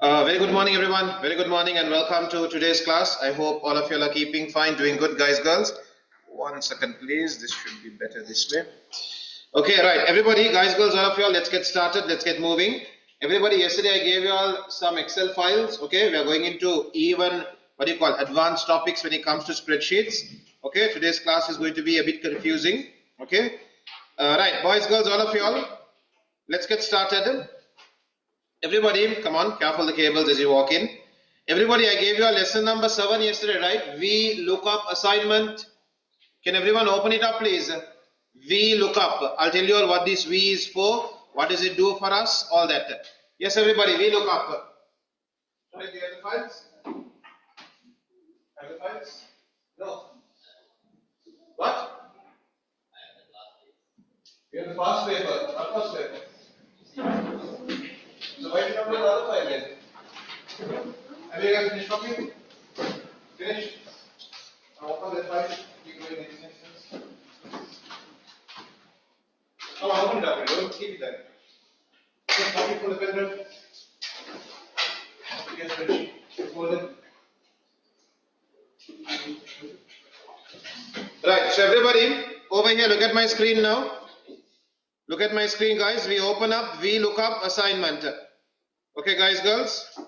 Very good morning, everyone. Very good morning and welcome to today's class. I hope all of you are keeping fine, doing good, guys, girls. 1 second, please. This should be better this way. Okay, right. Everybody, guys, girls, all of you all, let's get started. Let's get moving. Everybody, yesterday I gave you all some Excel files. Okay, we are going into even, advanced topics when it comes to spreadsheets. Okay, today's class is going to be a bit confusing. Okay, right, boys, girls, all of you all, let's get started. Everybody, come on, careful the cables as you walk in. Everybody, I gave you a lesson number 7 yesterday, right? VLookUp assignment. Can everyone open it up, please? VLookUp. I'll tell you all what this V is for. What does it do for us? All that. Yes, everybody, VLookUp. Sorry, do you have the files? Have the files? No. What? You have the past paper. What past paper? So why did you not put the other file then? Have you guys finished copying? Finished? Now open that file. You go in the extensions. Come on, open it up. Don't keep it there. Just copy from the pen drive. Get Spreadsheet. Hold it. Right. So everybody, over here, look at my screen now. Look at my screen, guys. We open up VLookUp assignment. Okay, guys, girls.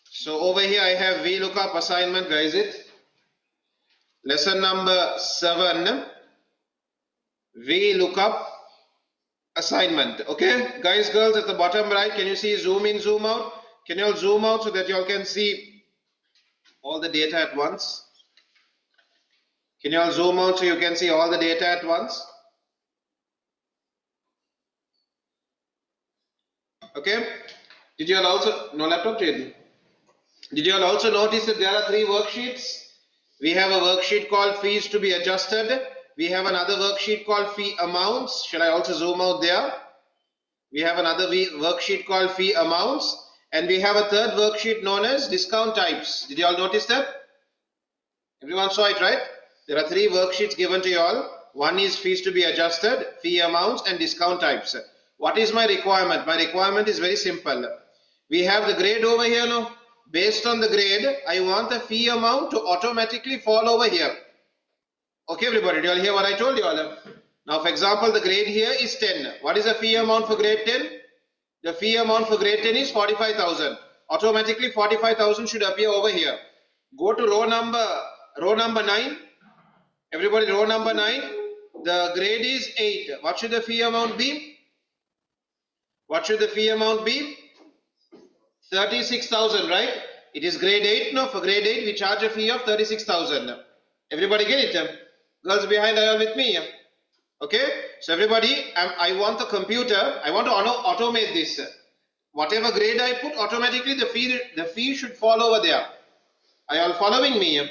So over here I have VLookUp assignment, guys. Lesson number 7. VLookUp assignment. Okay, guys, girls, at the bottom right, can you see zoom in, zoom out? Can you all zoom out so that you all can see all the data at once? Can you all zoom out so you can see all the data at once? Okay. Did you all also, no laptop trade? Did you all also notice that there are 3 worksheets? We have a worksheet called fees to be adjusted. We have another worksheet called fee amounts. Shall I also zoom out there? We have another worksheet called fee amounts. And we have a third worksheet known as discount types. Did you all notice that? Everyone saw it, right? There are 3 worksheets given to you all. One is fees to be adjusted, fee amounts and discount types. What is my requirement? My requirement is very simple. We have the grade over here now. Based on the grade, I want the fee amount to automatically fall over here. Okay, everybody, do you all hear what I told you all? Now, for example, the grade here is 10. What is the fee amount for grade 10? The fee amount for grade 10 is 45,000. Automatically 45,000 should appear over here. Go to row number 9. Everybody, row number 9. The grade is 8. What should the fee amount be? What should the fee amount be? 36,000, right? It is grade 8. No, for grade 8 we charge a fee of 36,000. Everybody get it? Girls behind, are you with me? Okay, so everybody, I want the computer, I want to automate this. Whatever grade I put, automatically the fee should fall over there. Are you all following me?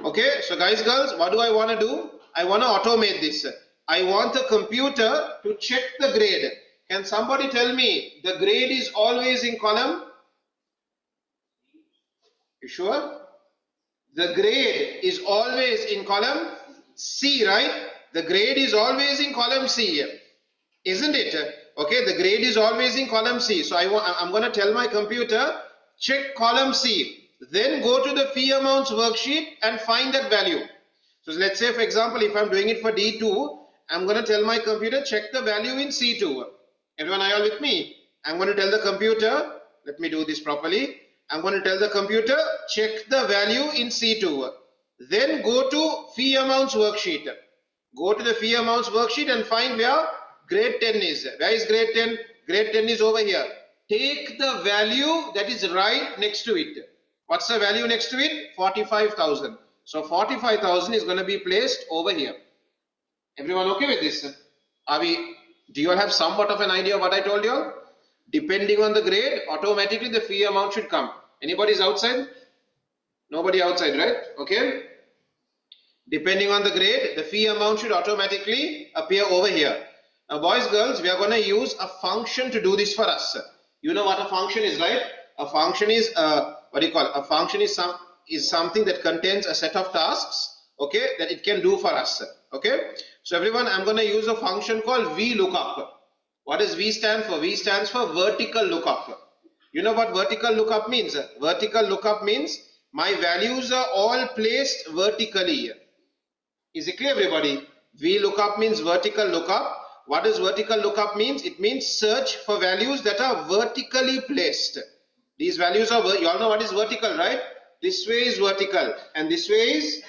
Okay, so guys, girls, what do I want to do? I want to automate this. I want the computer to check the grade. Can somebody tell me the grade is always in column? You sure? The grade is always in column C, right? The grade is always in column C, isn't it? Okay, the grade is always in column C. So I'm going to tell my computer, check column C. Then go to the fee amounts worksheet and find that value. So let's say, for example, if I'm doing it for D2, I'm going to tell my computer, check the value in C2. Everyone, are you all with me? I'm going to tell the computer, let me do this properly. I'm going to tell the computer, check the value in C2. Then go to fee amounts worksheet. Go to the fee amounts worksheet and find where grade 10 is. Where is grade 10? Grade 10 is over here. Take the value that is right next to it. What's the value next to it? 45,000. So 45,000 is going to be placed over here. Everyone okay with this? Do you all have somewhat of an idea of what I told you all? Depending on the grade, automatically the fee amount should come. Anybody is outside? Nobody outside, right? Okay. Depending on the grade, the fee amount should automatically appear over here. Now, boys, girls, we are going to use a function to do this for us. You know what a function is, right? A function is A function is something that contains a set of tasks, okay, that it can do for us. Okay, so everyone, I'm going to use a function called VLookUp. What does V stand for? V stands for vertical lookup. You know what vertical lookup means? Vertical lookup means my values are all placed vertically. Is it clear, everybody? VLOOKUP means vertical lookup. What does vertical lookup means? It means search for values that are vertically placed. These values are, you all know what is vertical, right? This way is vertical and this way is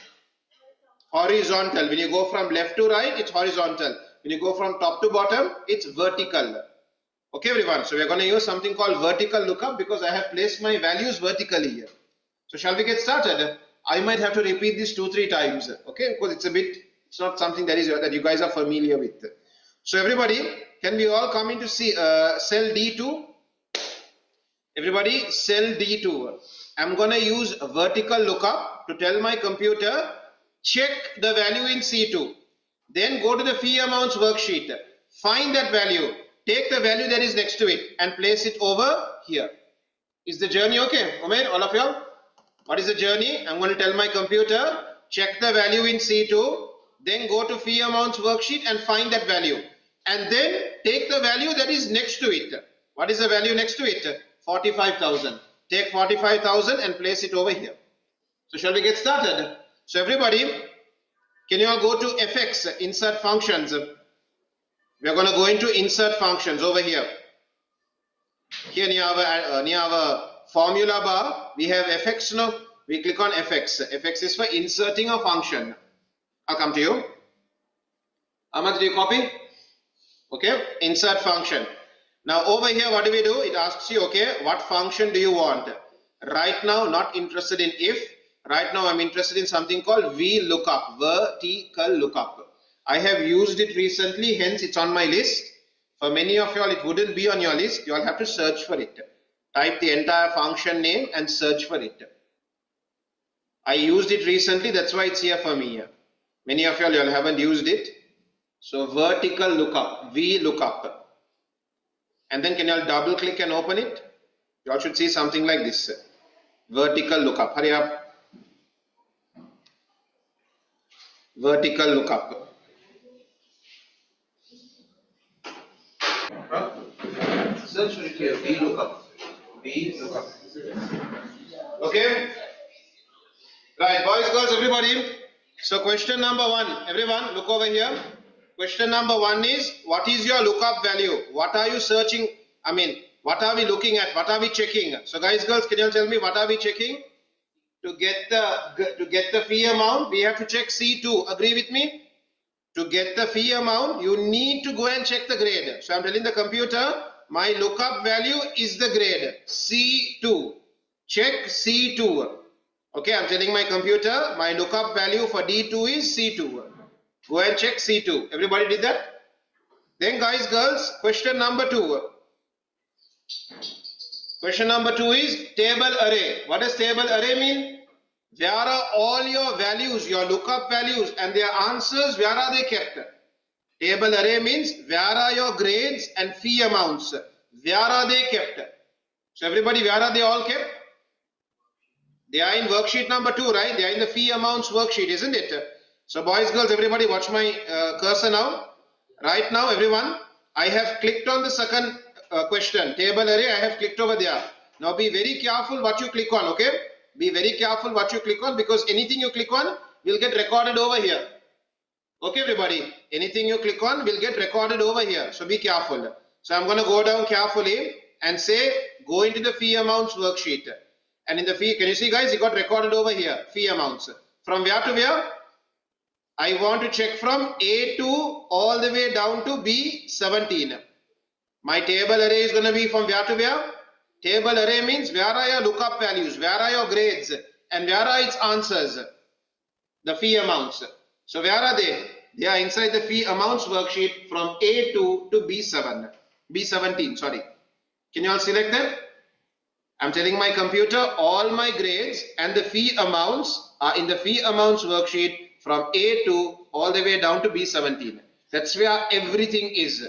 horizontal. When you go from left to right, it's horizontal. When you go from top to bottom, it's vertical. Okay, everyone. So we're going to use something called vertical lookup because I have placed my values vertically here. So shall we get started? I might have to repeat this 2-3 times. Okay, because it's not something that you guys are familiar with. So everybody, can we all come into cell D2? Everybody, cell D2. I'm going to use vertical lookup to tell my computer, check the value in C2. Then go to the fee amounts worksheet. Find that value. Take the value that is next to it and place it over here. Is the journey okay? Umair, all of y'all? What is the journey? I'm going to tell my computer, check the value in C2. Then go to fee amounts worksheet and find that value. And then take the value that is next to it. What is the value next to it? 45,000. Take 45,000 and place it over here. So shall we get started? So everybody, can you all go to FX, insert functions. We are going to go into insert functions over here. Here near our formula bar, we have FX now. We click on FX. FX is for inserting a function. I'll come to you. Ahmad, do you copy? Okay, insert function. Now over here, what do? It asks you, okay, what function do you want? Right now, not interested in if. Right now, I'm interested in something called VLOOKUP, vertical lookup. I have used it recently, hence it's on my list. For many of y'all, it wouldn't be on your list. You all have to search for it. Type the entire function name and search for it. I used it recently, that's why it's here for me. Many of y'all haven't used it. So vertical lookup, VLOOKUP. And then can you all double click and open it? You all should see something like this. Vertical lookup. Hurry up. Vertical lookup. Search for it here. VLOOKUP. VLOOKUP. Okay. Right, boys, girls, everybody. So question number 1. Everyone, look over here. Question number 1 is, what is your lookup value? What are you searching? What are we looking at? What are we checking? So guys, girls, can you tell me what are we checking? To get the fee amount, we have to check C2. Agree with me? To get the fee amount, you need to go and check the grade. So I'm telling the computer, my lookup value is the grade C2. Check C2. Okay, I'm telling my computer, my lookup value for D2 is C2. Go and check C2. Everybody did that? Then guys, girls, question number 2. Question number 2 is table array. What does table array mean? Where are all your values, your lookup values and their answers, where are they kept? Table array means where are your grades and fee amounts? Where are they kept? So everybody, where are they all kept? They are in worksheet number 2, right? They are in the fee amounts worksheet, isn't it? So boys, girls, everybody watch my cursor now. Right now, everyone, I have clicked on the second question, table array. I have clicked over there. Now be very careful what you click on, okay? Be very careful what you click on because anything you click on will get recorded over here. Okay, everybody? Anything you click on will get recorded over here. So be careful. So I'm going to go down carefully and say, go into the fee amounts worksheet. And in the fee, can you see guys, it got recorded over here, fee amounts. From where to where? I want to check from A2 all the way down to B17. My table array is going to be from where to where? Table array means where are your lookup values, where are your grades, and where are its answers? The fee amounts. So where are they? They are inside the fee amounts worksheet from A2 to B17, sorry. Can you all select that? I'm telling my computer all my grades and the fee amounts are in the fee amounts worksheet from A2 all the way down to B17. That's where everything is.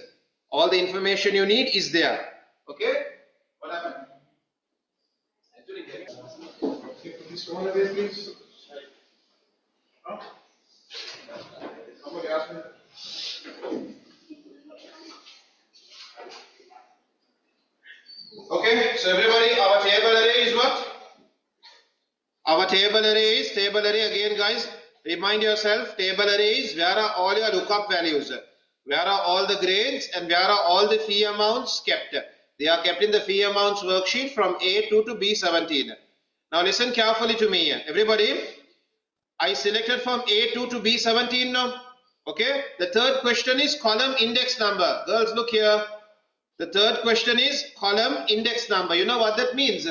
All the information you need is there. Okay? What happened? Put this one away, please. Huh? Somebody asked me. so everybody, our table array is what? Our table array is, table array again guys, remind yourself, table array is where are all your lookup values, where are all the grades and where are all the fee amounts kept. They are kept in the fee amounts worksheet from A2 to B17. Now listen carefully to me, everybody. I selected from A2 to B17 now. Okay, the third question is column index number. Girls, look here. The third question is column index number. You know what that means?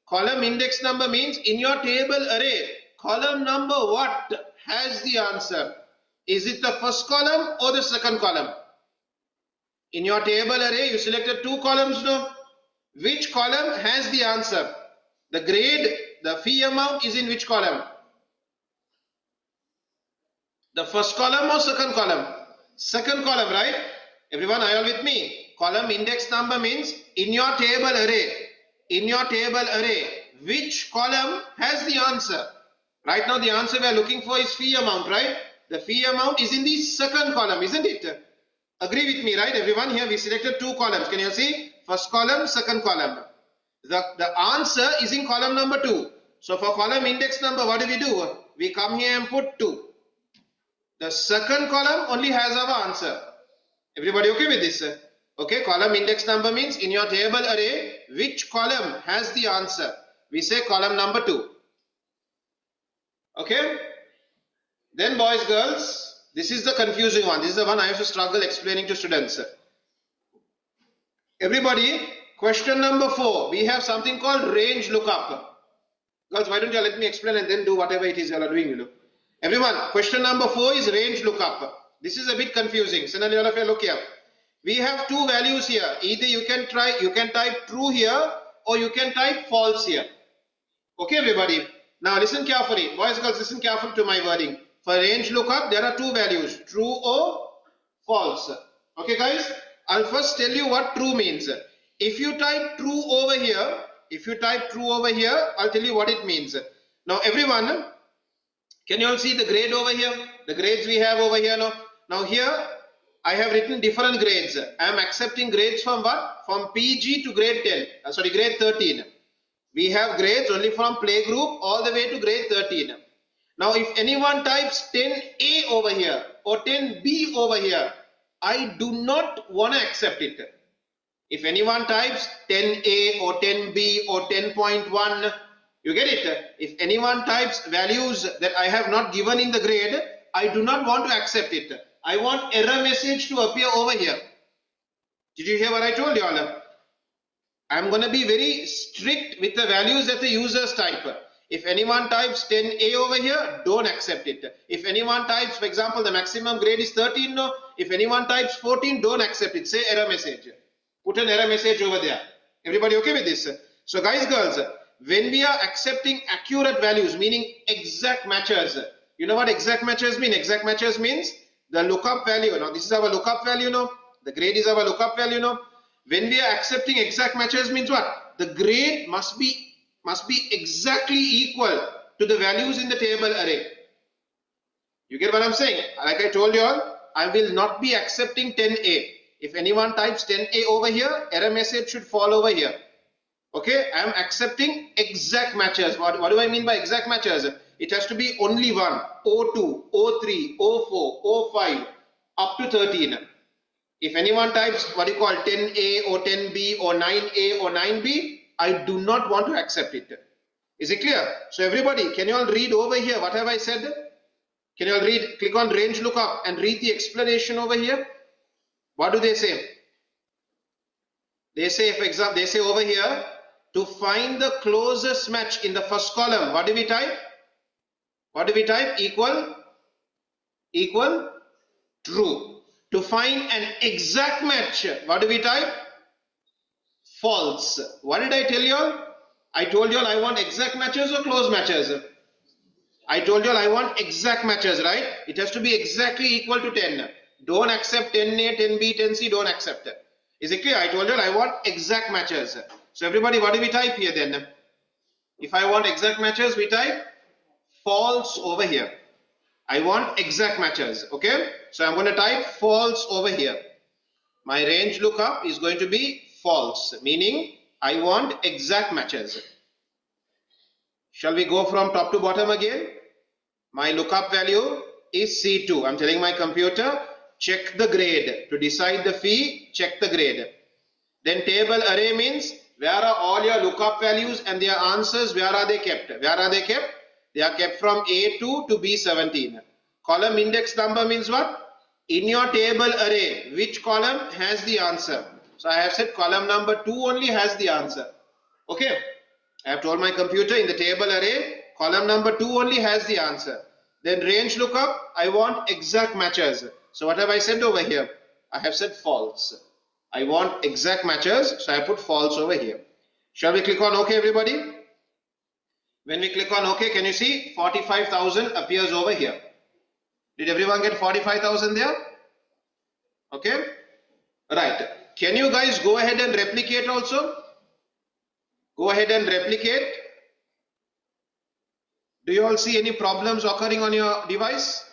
Column index number means in your table array, column number what has the answer? Is it the first column or the second column? In your table array, you selected two columns now. Which column has the answer? The grade, the fee amount is in which column? The first column or second column? Second column, right? Everyone, are you all with me? Column index number means in your table array. In your table array, which column has the answer? Right now the answer we are looking for is fee amount, right? The fee amount is in the second column, isn't it? Agree with me, right? Everyone, here we selected two columns. Can you see? First column, second column. The answer is in column number 2. So for column index number, what do? We come here and put 2. The second column only has our answer. Everybody okay with this? Okay, column index number means in your table array, which column has the answer? We say column number 2. Okay? Then boys, girls, this is the confusing one. This is the one I have to struggle explaining to students. Everybody, question number 4. We have something called range lookup. Girls, why don't you let me explain and then do whatever it is you are doing. Everyone, question number 4 is range lookup. This is a bit confusing. So now all of you look here. We have two values here. Either you can type true here or you can type false here. Okay, everybody. Now listen carefully. Boys, girls, listen carefully to my wording. For range lookup, there are two values, true or false. Okay, guys. I'll first tell you what true means. If you type true over here, I'll tell you what it means. Now, everyone, can you all see the grade over here? The grades we have over here now. Now here, I have written different grades. I am accepting grades from what? From PG to grade 10. Grade 13. We have grades only from playgroup all the way to grade 13. Now, if anyone types 10A over here or 10B over here, I do not want to accept it. If anyone types 10A or 10B or 10.1, you get it? If anyone types values that I have not given in the grade, I do not want to accept it. I want error message to appear over here. Did you hear what I told you all? I'm going to be very strict with the values that the users type. If anyone types 10A over here, don't accept it. If anyone types, for example, the maximum grade is 13, no. If anyone types 14, don't accept it. Say error message. Put an error message over there. Everybody okay with this? So guys, girls, when we are accepting accurate values, meaning exact matches, you know what exact matches mean? Exact matches means the lookup value. Now this is our lookup value now. The grade is our lookup value now. When we are accepting exact matches means what? The grade must be exactly equal to the values in the table array. You get what I'm saying? Like I told you all, I will not be accepting 10A. If anyone types 10A over here, error message should fall over here. Okay, I am accepting exact matches. What do I mean by exact matches? It has to be only one, O2, O3, O4, O5, up to 13. If anyone types what you call 10A or 10B or 9A or 9B, I do not want to accept it. Is it clear? So everybody, can you all read over here? What have I said? Can you all read? Click on range lookup and read the explanation over here. What do they say? They say, for example, they say over here, to find the closest match in the first column, what do we type? What do we type? Equal, true. To find an exact match, what do we type? False. What did I tell you all? I told you all I want exact matches or close matches. I told you all I want exact matches, right? It has to be exactly equal to 10. Don't accept 10A, 10B, 10C, don't accept it. Is it clear? I told you all I want exact matches. So everybody, what do we type here then? If I want exact matches, we type false over here. I want exact matches, okay? So I'm going to type false over here. My range lookup is going to be false, meaning I want exact matches. Shall we go from top to bottom again? My lookup value is C2. I'm telling my computer, check the grade. To decide the fee, check the grade. Then table array means where are all your lookup values and their answers, where are they kept? Where are they kept? They are kept from A2 to B17. Column index number means what? In your table array, which column has the answer? So I have said column number 2 only has the answer. Okay. I have told my computer in the table array, column number 2 only has the answer. Then range lookup, I want exact matches. So what have I said over here? I have said false. I want exact matches, so I put false over here. Shall we click on OK, everybody? When we click on OK, can you see 45,000 appears over here? Did everyone get 45,000 there? Okay. Right. Can you guys go ahead and replicate also? Go ahead and replicate. Do you all see any problems occurring on your device?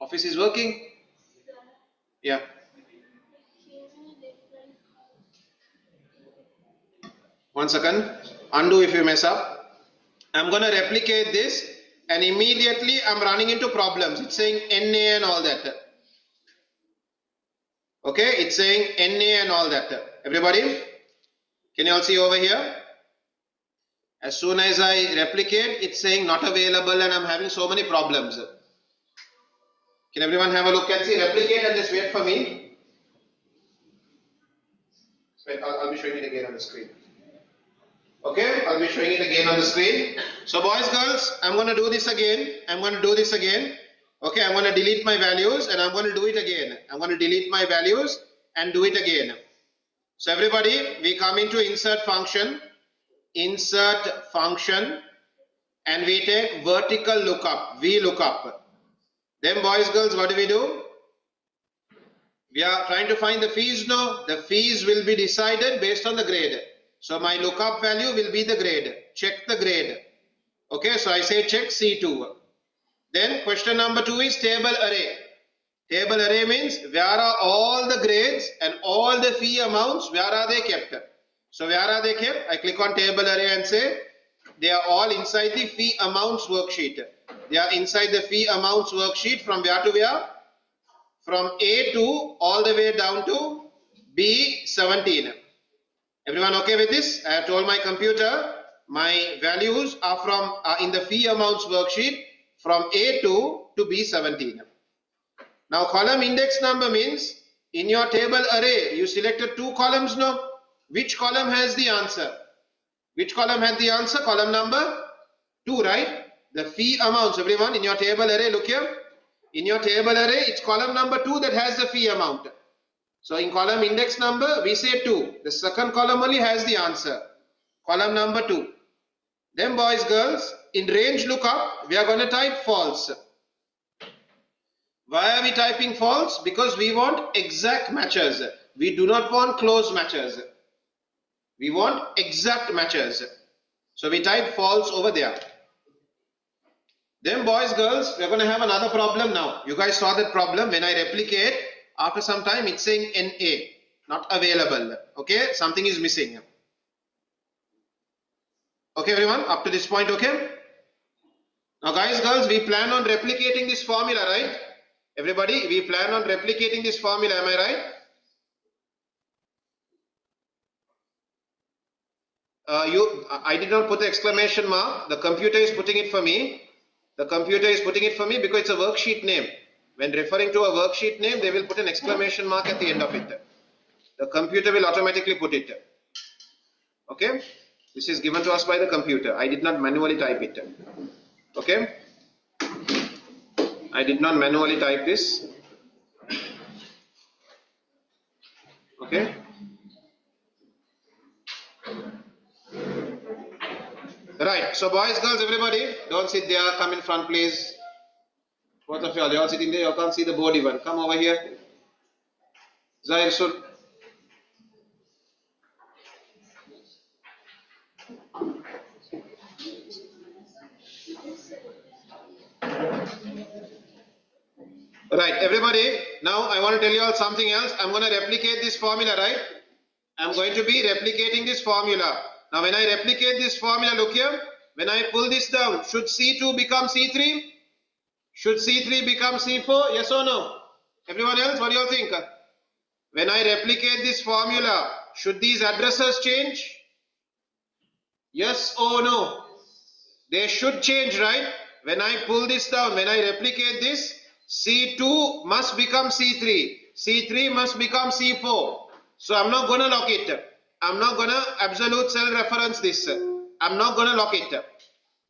Office is working? Yeah. One second. Undo if you mess up. I'm going to replicate this and immediately I'm running into problems. It's saying NA and all that. Okay, it's saying NA and all that. Everybody, can you all see over here? As soon as I replicate, it's saying not available and I'm having so many problems. Can everyone have a look and see? Replicate and just wait for me. Wait, I'll be showing it again on the screen. Okay, I'll be showing it again on the screen. So boys, girls, I'm going to do this again. I'm going to do this again. Okay, I'm going to delete my values and I'm going to do it again. I'm going to delete my values and do it again. So everybody, we come into insert function, and we take vertical lookup, VLookUp. Then boys, girls, what do? We are trying to find the fees now. The fees will be decided based on the grade. So my lookup value will be the grade. Check the grade. Okay, so I say check C2. Then question number 2 is table array. Table array means where are all the grades and all the fee amounts, where are they kept? So where are they kept? I click on table array and say they are all inside the fee amounts worksheet. They are inside the fee amounts worksheet from where to where? From A2 all the way down to B17. Everyone okay with this? I have told my computer my values are in the fee amounts worksheet from A2 to B17. Now column index number means in your table array you selected 2 columns now. Which column has the answer? Which column had the answer? Column number 2, right? The fee amounts, everyone, in your table array, look here. In your table array, it's column number 2 that has the fee amount. So in column index number, we say 2. The second column only has the answer. Column number 2. Then boys, girls, in range lookup, we are going to type false. Why are we typing false? Because we want exact matches. We do not want close matches. We want exact matches. So we type false over there. Then boys, girls, we are going to have another problem now. You guys saw that problem. When I replicate, after some time it's saying NA, not available. Okay, something is missing. Okay everyone, up to this point, okay? Now guys, girls, we plan on replicating this formula, right? Everybody, we plan on replicating this formula, am I right? I did not put the exclamation mark. The computer is putting it for me. The computer is putting it for me because it's a worksheet name. When referring to a worksheet name, they will put an exclamation mark at the end of it. The computer will automatically put it. Okay? This is given to us by the computer. I did not manually type it. Okay? I did not manually type this. Okay? Right. So boys, girls, everybody, don't sit there. Come in front, please. Both of you all, you're all sitting there. You can't see the board even. Come over here. Zahir, so Right, everybody, now I want to tell you all something else. I'm going to replicate this formula, right? I'm going to be replicating this formula. Now when I replicate this formula, look here, when I pull this down, should C2 become C3? Should C3 become C4? Yes or no? Everyone else, what do you all think? When I replicate this formula, should these addresses change? Yes or no? They should change, right? When I pull this down, when I replicate this, C2 must become C3. C3 must become C4. So I'm not going to lock it. I'm not going to absolute cell reference this. I'm not going to lock it.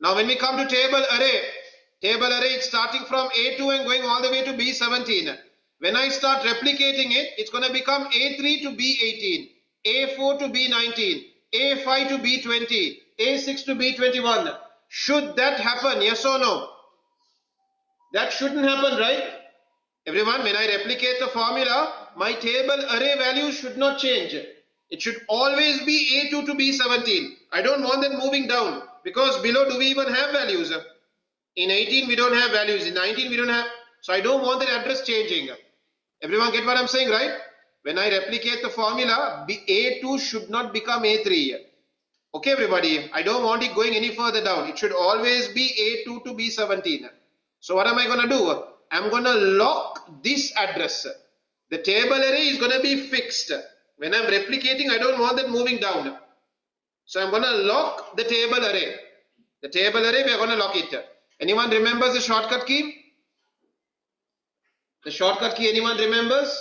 Now when we come to table array is starting from A2 and going all the way to B17. When I start replicating it, it's going to become A3 to B18, A4 to B19, A5 to B20, A6 to B21. Should that happen? Yes or no? That shouldn't happen, right? Everyone, when I replicate the formula, my table array value should not change. It should always be A2 to B17. I don't want them moving down because below do we even have values? In 18 we don't have values, in 19 we don't have, so I don't want that address changing. Everyone get what I'm saying, right? When I replicate the formula, A2 should not become A3. Okay everybody, I don't want it going any further down. It should always be A2 to B17. So what am I going to do? I'm going to lock this address. The table array is going to be fixed. When I'm replicating, I don't want that moving down. So I'm going to lock the table array. The table array, we are going to lock it. Anyone remembers the shortcut key? The shortcut key, anyone remembers?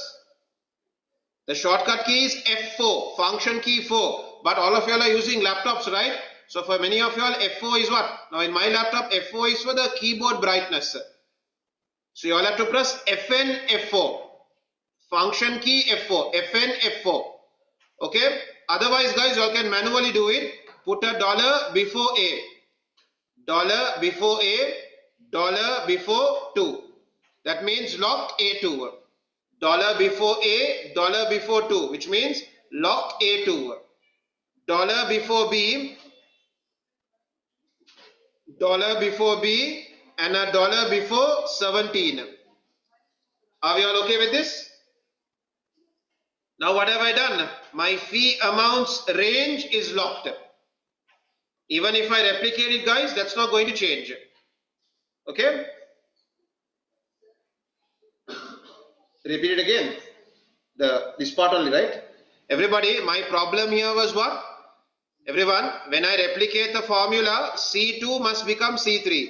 The shortcut key is F4, function key 4. But all of you all are using laptops, right? So for many of you all, F4 is what? Now in my laptop, F4 is for the keyboard brightness. So you all have to press Fn F4. Function key F4. Fn F4. Okay? Otherwise, guys, you all can manually do it. Put a dollar before A. Dollar before A. Dollar before 2. That means lock A2. Dollar before A. Dollar before 2. Which means lock A2. Dollar before B. Dollar before B. And a dollar before 17. Are we all okay with this? Now what have I done? My fee amounts range is locked. Even if I replicate it, guys, that's not going to change. Okay? Repeat it again. This part only, right? Everybody, my problem here was what? Everyone, when I replicate the formula, C2 must become C3.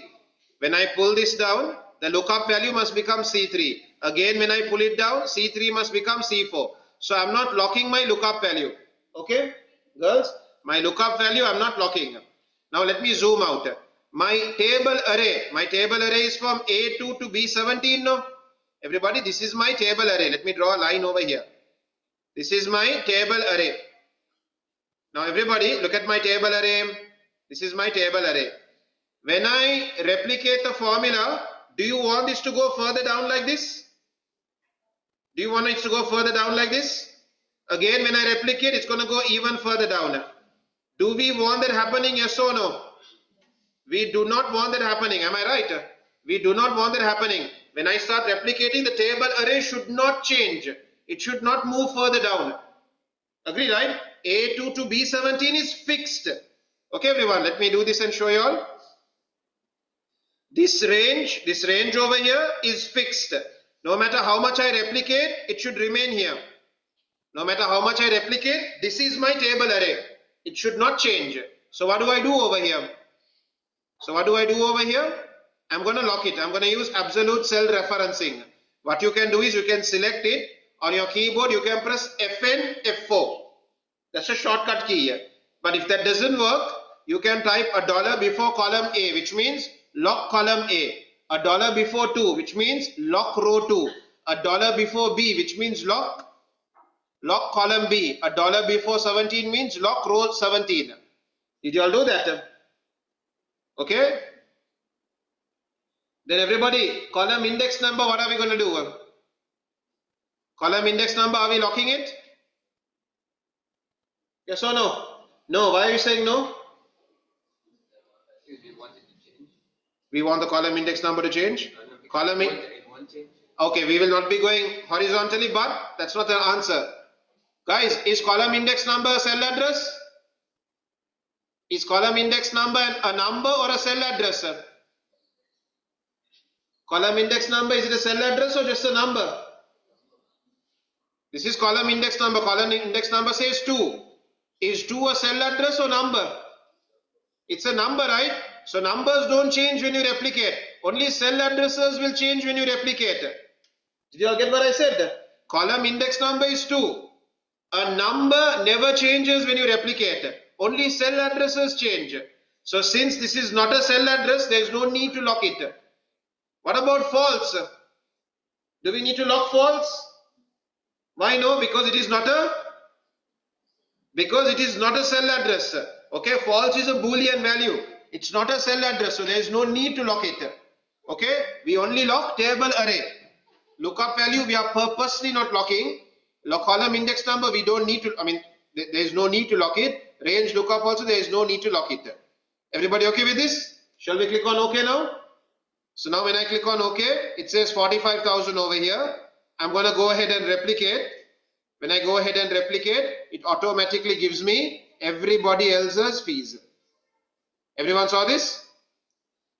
When I pull this down, the lookup value must become C3. Again, when I pull it down, C3 must become C4. So I'm not locking my lookup value. Okay, girls, my lookup value I'm not locking. Now let me zoom out. My table array is from A2 to B17 now. Everybody, this is my table array. Let me draw a line over here. This is my table array. Now everybody, look at my table array. This is my table array. When I replicate the formula, do you want this to go further down like this? Do you want it to go further down like this? Again, when I replicate, it's going to go even further down. Do we want that happening? Yes or no? We do not want that happening. Am I right? We do not want that happening. When I start replicating, the table array should not change. It should not move further down. Agree, right? A2 to B17 is fixed. Okay, everyone, let me do this and show you all. This range over here is fixed. No matter how much I replicate, it should remain here. No matter how much I replicate, this is my table array. It should not change. So what do I do over here? I'm going to lock it. I'm going to use absolute cell referencing. What you can do is you can select it on your keyboard. You can press Fn F4. That's a shortcut key here. But if that doesn't work, you can type a dollar before column A, which means lock column A. A dollar before 2, which means lock row 2. A dollar before B, which means lock column B. A dollar before 17 means lock row 17. Did you all do that? Okay. Then everybody, column index number, what are we going to do? Column index number, are we locking it? Yes or no? No. Why are you saying no? We want the column index number to change. Column it won't change. Okay, we will not be going horizontally, but that's not the answer. Guys, is column index number a cell address? Is column index number a number or a cell address, sir? Column index number, is it a cell address or just a number? This is column index number. Column index number says 2. Is 2 a cell address or number? It's a number, right? So numbers don't change when you replicate. Only cell addresses will change when you replicate. Did you all get what I said? Column index number is 2. A number never changes when you replicate. Only cell addresses change. So since this is not a cell address, there is no need to lock it. What about false? Do we need to lock false? Why no? Because it is not a cell address. Okay, false is a boolean value. It's not a cell address, so there is no need to lock it. Okay, we only lock table array. Lookup value we are purposely not locking. Column index number we don't need to, there is no need to lock it. Range lookup also there is no need to lock it. Everybody okay with this? Shall we click on OK now? So now when I click on OK, it says 45,000 over here. I'm going to go ahead and replicate. When I go ahead and replicate, it automatically gives me everybody else's fees. Everyone saw this?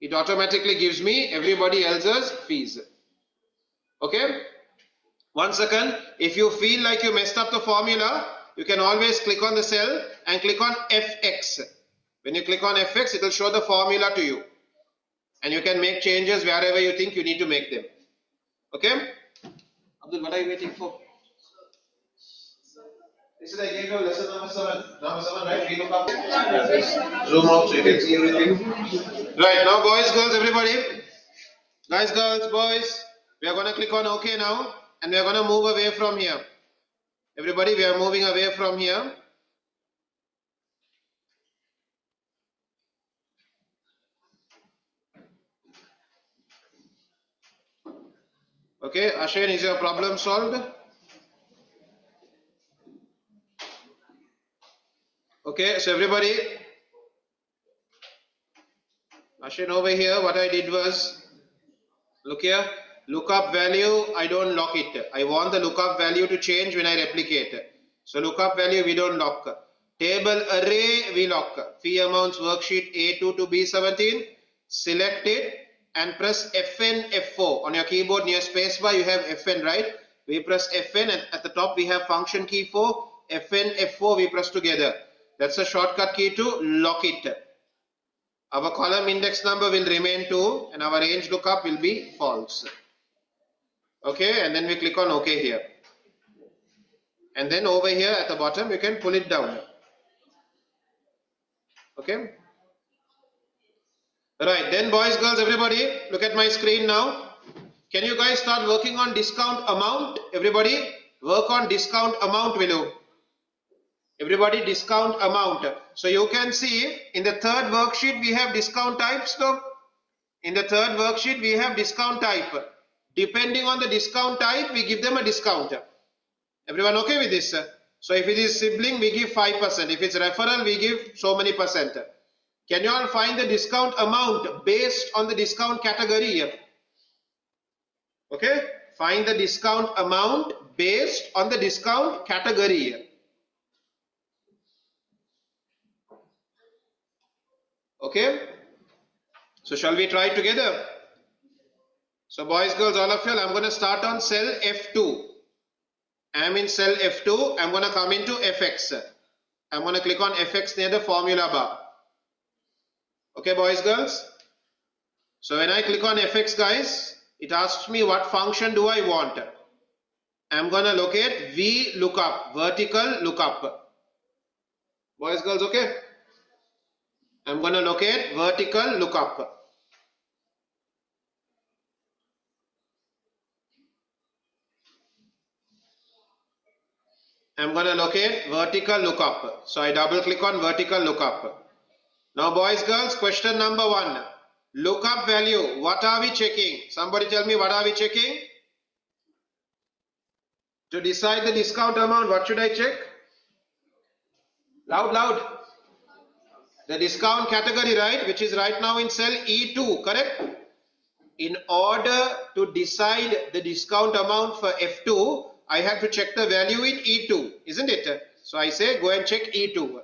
It automatically gives me everybody else's fees. Okay? 1 second. If you feel like you messed up the formula, you can always click on the cell and click on FX. When you click on FX, it will show the formula to you. And you can make changes wherever you think you need to make them. Okay? Abdul, what are you waiting for? This is I gave you lesson number 7. Number 7, right? VLookUp. Zoom out so you can see everything. Right, now boys, girls, everybody. Guys, girls, boys. We are going to click on OK now. And we are going to move away from here. Everybody, we are moving away from here. Okay, Ashen, is your problem solved? Okay, so everybody, Ashen over here, what I did was, look here, lookup value, I don't lock it. I want the lookup value to change when I replicate. So lookup value we don't lock. Table array we lock. Fee amounts worksheet A2 to B17. Select it and press Fn F4. On your keyboard near spacebar you have Fn, right? We press Fn and at the top we have function key 4. Fn F4 we press together. That's a shortcut key to lock it. Our column index number will remain 2 and our range lookup will be false. Okay, and then we click on OK here. And then over here at the bottom you can pull it down. Okay. Right, then boys, girls, everybody, look at my screen now. Can you guys start working on discount amount? Everybody, work on discount amount, will you? Everybody, discount amount. So you can see in the third worksheet we have discount types. So in the third worksheet we have discount type. Depending on the discount type, we give them a discount. Everyone okay with this? So if it is sibling, we give 5%. If it's referral, we give so many percent. Can you all find the discount amount based on the discount category here? Okay, find the discount amount based on the discount category here. Okay, so shall we try together? So boys, girls, all of you, I'm going to start on cell F2. I am in cell F2. I'm going to come into FX. I'm going to click on FX near the formula bar. Okay, boys, girls. So when I click on FX, guys, it asks me what function do I want. I'm going to locate VLookUp, vertical lookup. Boys, girls, okay? I'm going to locate vertical lookup. I'm going to locate vertical lookup. So I double click on vertical lookup. Now boys, girls, question number 1. Lookup value. What are we checking? Somebody tell me, what are we checking? To decide the discount amount, what should I check? Loud, loud. The discount category, right? Which is right now in cell E2, correct? in order to decide the discount amount for F2, I have to check the value in E2, isn't it? So I say go and check E2.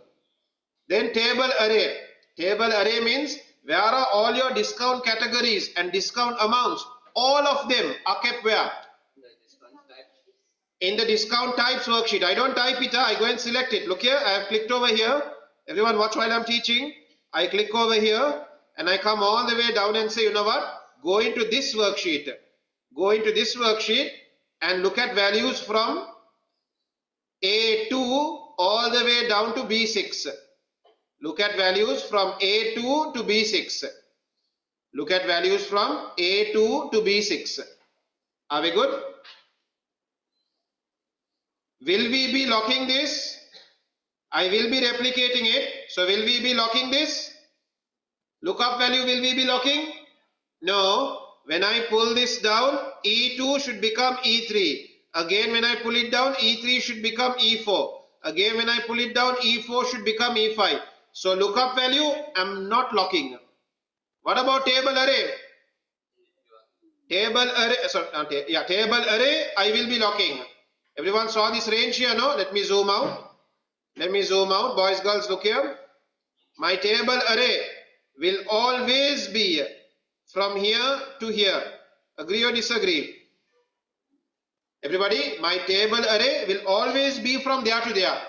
Then table array. Table array means where are all your discount categories and discount amounts? All of them are kept where? In the discount types worksheet. I don't type it, I go and select it. Look here, I have clicked over here. Everyone watch while I'm teaching. I click over here and I come all the way down and say, you know what? Go into this worksheet. Go into this worksheet and look at values from A2 all the way down to B6. Look at values from A2 to B6. Look at values from A2 to B6. Are we good? Will we be locking this? I will be replicating it. So will we be locking this? Lookup value will we be locking? No. When I pull this down, E2 should become E3. Again when I pull it down, E3 should become E4. Again when I pull it down, E4 should become E5. So lookup value, I'm not locking. What about table array? Table array, table array, I will be locking. Everyone saw this range here, no? Let me zoom out. Let me zoom out. Boys, girls, look here. My table array will always be from here to here. Agree or disagree? Everybody, my table array will always be from there to there.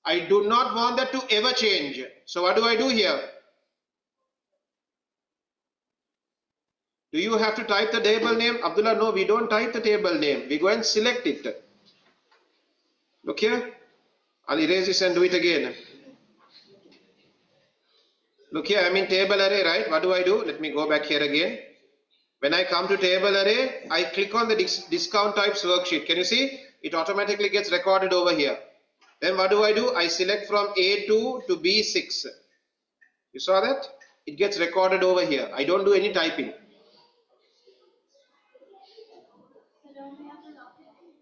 I do not want that to ever change. So what do I do here? Do you have to type the table name? Abdullah, no, we don't type the table name. We go and select it. Look here. I'll erase this and do it again. Look here, I'm in table array, right? What do I do? Let me go back here again. When I come to table array, I click on the discount types worksheet. Can you see? It automatically gets recorded over here. Then what do? I select from A2 to B6. You saw that? It gets recorded over here. I don't do any typing.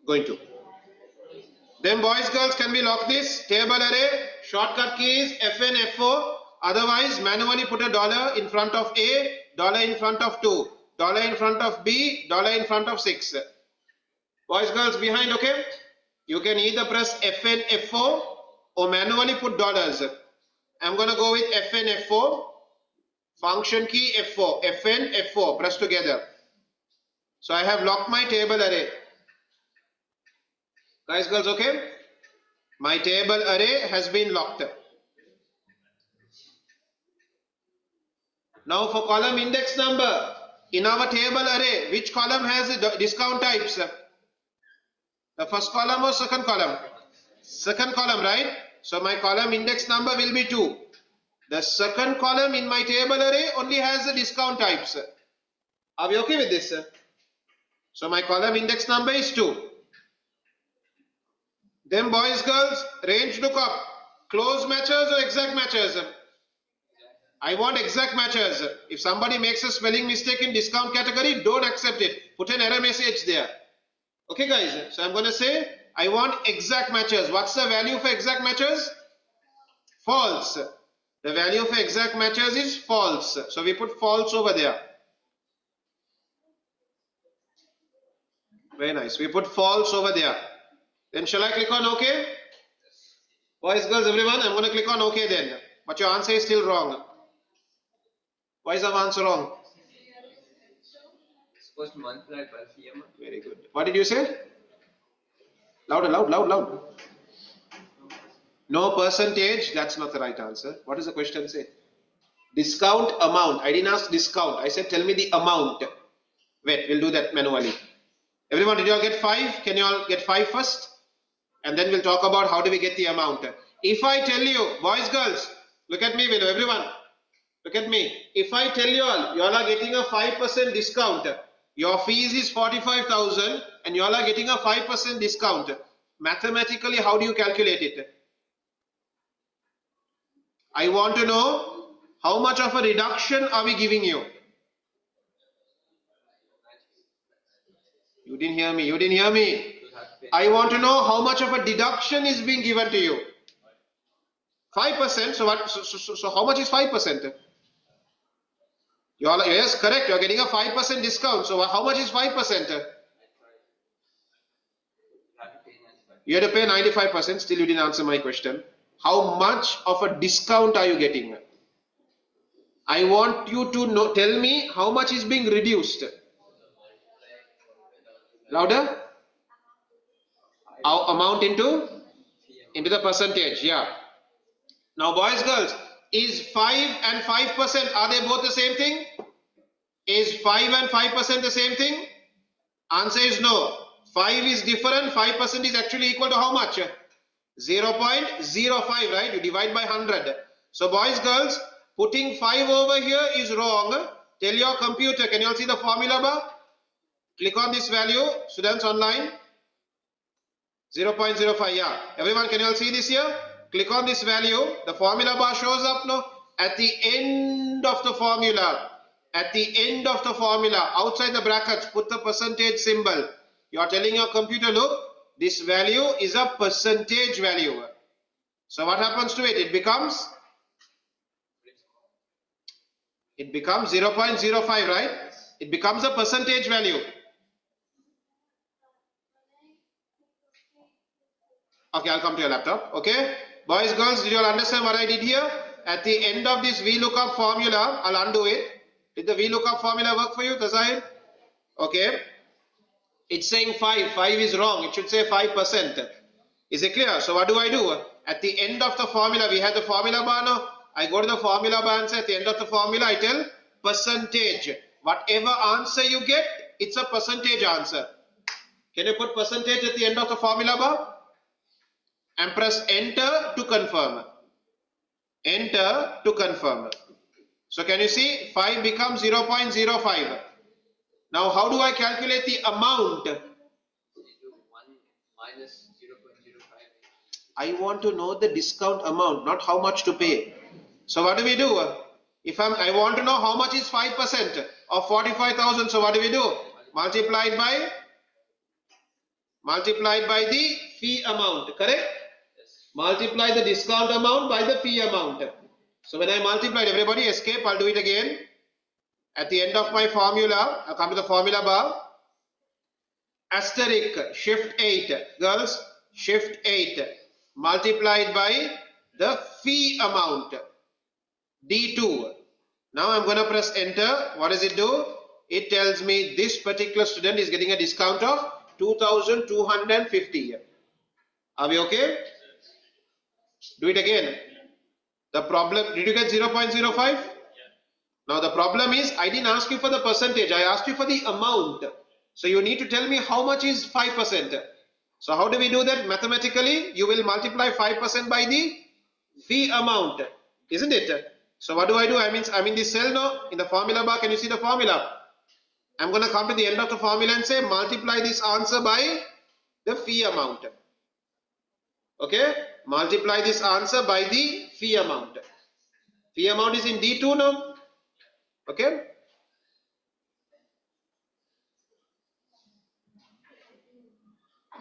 Going to. Then boys, girls, can we lock this? Table array, shortcut keys, FN, F4. Otherwise, manually put a dollar in front of A, dollar in front of 2, dollar in front of B, dollar in front of 6. Boys, girls, behind, okay? You can either press FN, F4 or manually put dollars. I'm going to go with FN, F4. Function key, F4. FN, F4. Press together. So I have locked my table array. Guys, girls, okay? My table array has been locked. Now for column index number, in our table array, which column has the discount types? The first column or second column? Second column, right? So my column index number will be 2. The second column in my table array only has the discount types. Are we okay with this? So my column index number is 2. Then boys, girls, range lookup, close matches or exact matches? I want exact matches. If somebody makes a spelling mistake in discount category, don't accept it. Put an error message there. Okay guys, so I'm going to say I want exact matches. What's the value for exact matches? False. The value for exact matches is false. So we put false over there. Very nice. We put false over there. Then shall I click on OK? Boys, girls, everyone, I'm going to click on OK then. But your answer is still wrong. Why is our answer wrong? Supposed to multiply by CM. Very good. What did you say? Louder, loud. No percentage. That's not the right answer. What does the question say? Discount amount. I didn't ask discount. I said tell me the amount. Wait, we'll do that manually. Everyone, did you all get 5? Can you all get 5 first? And then we'll talk about how do we get the amount. If I tell you, boys, girls, look at me, below, everyone. Look at me. If I tell you all are getting a 5% discount. Your fees is 45,000 and you all are getting a 5% discount. Mathematically, how do you calculate it? I want to know how much of a reduction are we giving you? You didn't hear me. I want to know how much of a deduction is being given to you. 5%. So what? So how much is 5%? You all, yes, correct. You are getting a 5% discount. So how much is 5%? You had to pay 95%. Still, you didn't answer my question. How much of a discount are you getting? I want you to know, tell me how much is being reduced. Louder? Amount into the percentage. Yeah. Now, boys, girls, is 5 and 5%, are they both the same thing? Is 5 and 5% the same thing? Answer is no. 5 is different. 5% is actually equal to how much? 0.05, right? You divide by 100. So, boys, girls, putting 5 over here is wrong. Tell your computer, can you all see the formula bar? Click on this value, students online. 0.05, yeah. Everyone, can you all see this here? Click on this value. The formula bar shows up now. At the end of the formula, outside the brackets, put the percentage symbol. You are telling your computer, look, this value is a percentage value. So what happens to it? It becomes 0.05, right? It becomes a percentage value. Okay, I'll come to your laptop. Okay, boys, girls, did you all understand what I did here? At the end of this VLookUp formula, I'll undo it. Did the VLookUp formula work for you, Tazahir? Okay, it's saying 5. 5 is wrong. It should say 5%. Is it clear? So what do? At the end of the formula, we had the formula bar now. I go to the formula bar and say at the end of the formula, I tell percentage. Whatever answer you get, it's a percentage answer. Can you put percentage at the end of the formula bar? And press enter to confirm. Enter to confirm. So can you see 5 becomes 0.05. Now how do I calculate the amount? Minus 0.05. I want to know the discount amount, not how much to pay. So what do we do? If I want to know how much is 5% of 45,000, so what do we do? Multiplied by the fee amount, correct? Multiply the discount amount by the fee amount. So when I multiplied, everybody escape, I'll do it again. At the end of my formula, I'll come to the formula bar. Asterisk, shift 8, girls, shift 8, multiplied by the fee amount, D2. Now I'm going to press enter. What does it do? It tells me this particular student is getting a discount of 2,250. Are we okay? Do it again. The problem, did you get 0.05? Now the problem is I didn't ask you for the percentage, I asked you for the amount. So you need to tell me how much is 5%. So how do we do that? Mathematically, you will multiply 5% by the fee amount, isn't it? So what do? I'm in this cell now, in the formula bar. Can you see the formula? I'm going to come to the end of the formula and say multiply this answer by the fee amount. Okay, multiply this answer by the fee amount. Fee amount is in D2 now. Okay.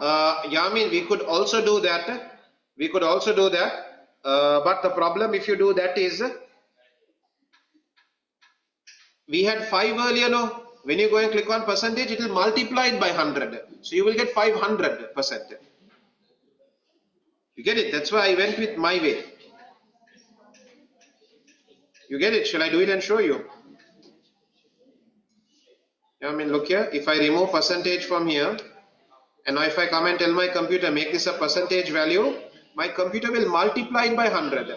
Yamin, we could also do that. But the problem if you do that is, we had 5 earlier now. When you go and click on percentage, it will multiply it by 100. So you will get 500%. You get it? That's why I went with my way. You get it? Shall I do it and show you? Look here. If I remove percentage from here, and now if I come and tell my computer, make this a percentage value, my computer will multiply it by 100.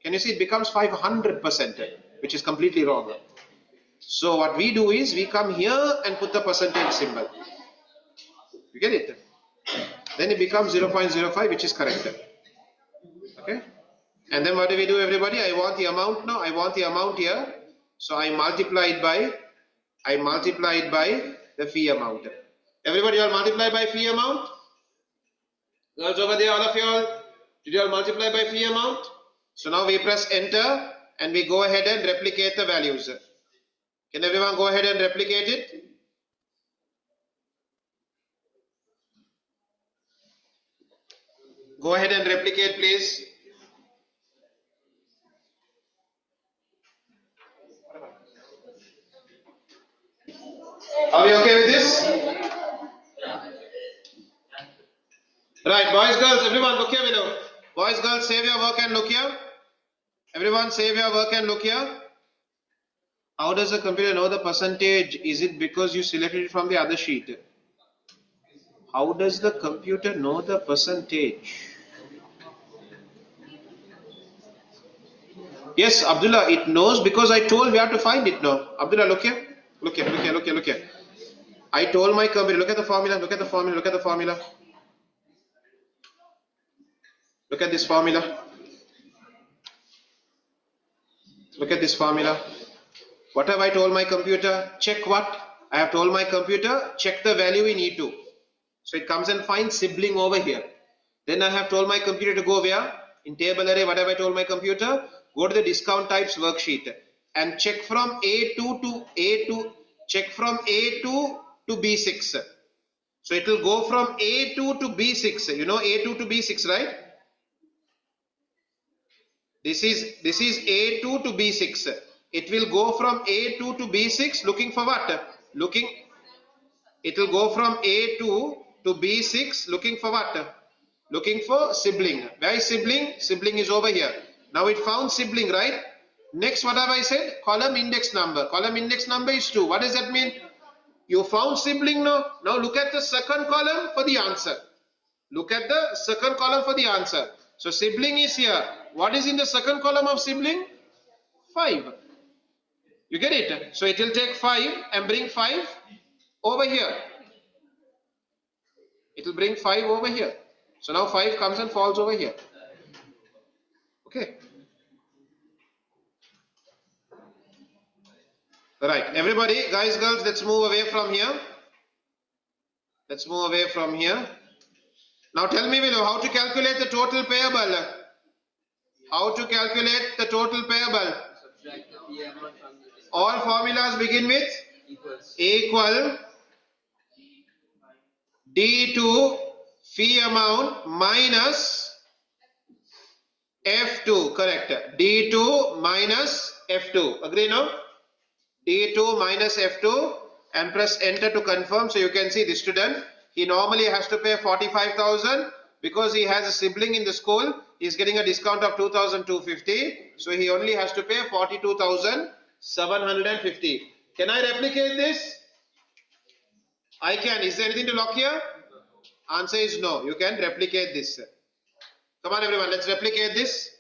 Can you see? It becomes 500%, which is completely wrong. So what we do is, we come here and put the percentage symbol. You get it? Then it becomes 0.05, which is correct. Okay? And then what do we do, everybody? I want the amount now. I want the amount here. So I multiply it by the fee amount. Everybody all multiply by fee amount? Girls over there, all of you all, did you all multiply by fee amount? So now we press enter and we go ahead and replicate the values. Can everyone go ahead and replicate it? Go ahead and replicate, please. Are we okay with this? Right, boys, girls, everyone look here below. Boys, girls, save your work and look here. Everyone save your work and look here. How does the computer know the percentage? Is it because you selected it from the other sheet? How does the computer know the percentage? Yes, Abdullah, it knows because I told we have to find it now. Abdullah, look here. Look here, look here, look here, look here. I told my computer, look at the formula, look at the formula, look at the formula. Look at this formula. Look at this formula. What have I told my computer? Check what? I have told my computer, check the value in E2. So it comes and finds sibling over here. Then I have told my computer to go where? In table array, what have I told my computer? Go to the discount types worksheet and check from A2 to A2, check from A2 to B6. So it will go from A2 to B6. You know A2 to B6, right? This is A2 to B6. It will go from A2 to B6 looking for what? It will go from A2 to B6 looking for what? Looking for sibling. Where is sibling? Sibling is over here. Now it found sibling, right? Next, what have I said? Column index number. Column index number is 2. What does that mean? You found sibling now. Now look at the second column for the answer. Look at the second column for the answer. So sibling is here. What is in the second column of sibling? 5. You get it? So it will take 5 and bring 5 over here. It will bring 5 over here. So now 5 comes and falls over here. Okay. Right. Everybody, guys, girls, let's move away from here. Let's move away from here. Now tell me below how to calculate the total payable. How to calculate the total payable? Subtract the fee amount from the All formulas begin with equals. equal D2 fee amount minus F2, correct. D2 minus F2. Agree now? D2 minus F2 and press enter to confirm. So you can see this student, he normally has to pay 45,000 because he has a sibling in the school. He is getting a discount of 2,250. So he only has to pay 42,750. Can I replicate this? I can. Is there anything to lock here? Answer is no. You can replicate this. Come on everyone, let's replicate this.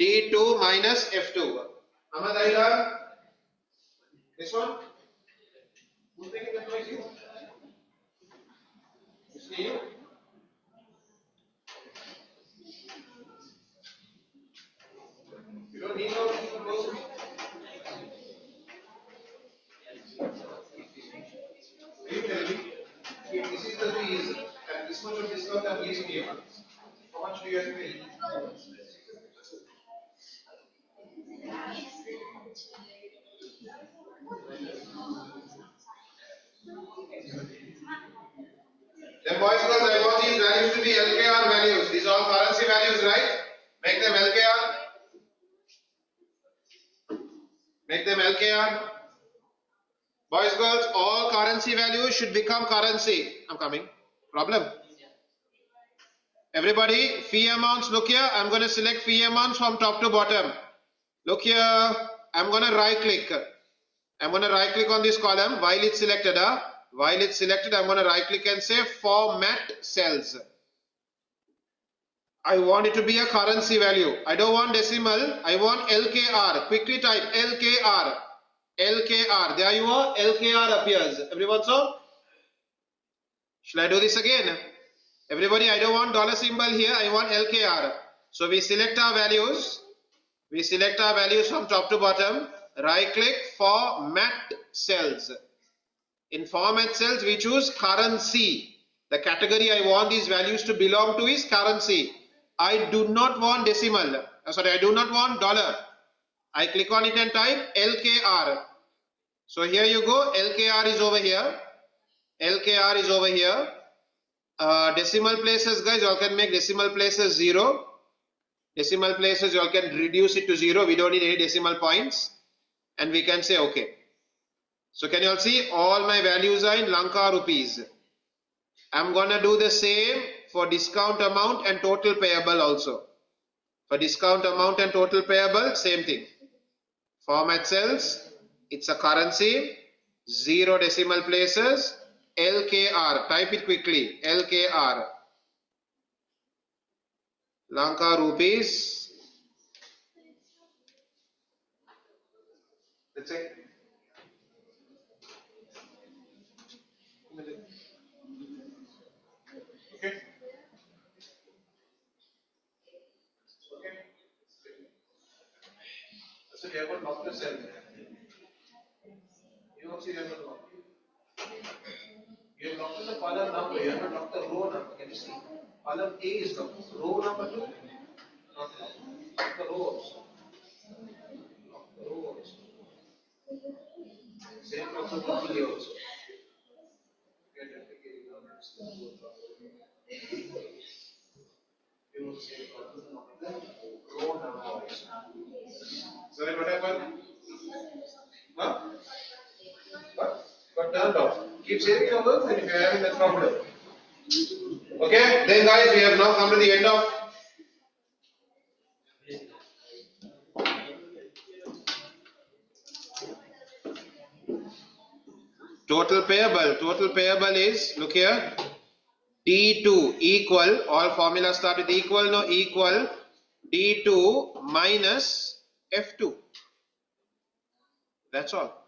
D2 minus F2. Ahmad Aila. This one? Who's making that noise? You? It's you? You don't need no close to me. Will you tell me if this is the fees and this much of discount I'm giving you, how much do you have to pay? Then boys and girls, I want these values to be LKR values. These are all currency values, right? Make them LKR. Make them LKR. Boys, girls, all currency values should become currency. I'm coming. Problem? Everybody, fee amounts, look here. I'm going to select fee amounts from top to bottom. Look here. I'm going to right click. I'm going to right click on this column while it's selected. While it's selected, I'm going to right click and say format cells. I want it to be a currency value. I don't want decimal. I want LKR. Quickly type LKR. LKR. There you are. LKR appears. Everyone saw? Shall I do this again? Everybody, I don't want dollar symbol here. I want LKR. So we select our values. We select our values from top to bottom. Right click, format cells. In format cells, we choose currency. The category I want these values to belong to is currency. I do not want decimal. I do not want dollar. I click on it and type LKR. So here you go. LKR is over here. LKR is over here. Decimal places, guys, you all can make decimal places 0. Decimal places, you all can reduce it to 0. We don't need any decimal points. And we can say OK. So can you all see all my values are in Lanka rupees. I'm gonna do the same for discount amount and total payable also. For discount amount and total payable, same thing. Format cells, it's a currency, 0 decimal places, LKR, type it quickly, LKR, Lanka rupees. That's it. Okay. So we have got lock the cell. You don't see we have got lock. You have locked the column number, you have not locked the row number. Can you see? Column A is locked. Row number 2, not locked. Lock the row also. Lock the row also. Same lock the column A also. Get replicating numbers. You will see the row number also. Sorry, what happened? Huh? What? Got turned off. Keep saving your work and if you are having that problem. Okay, then guys, we have now come to the end of total payable. Total payable is, look here, D2 equal, all formulas start with equal, no, equal D2 minus F2. That's all.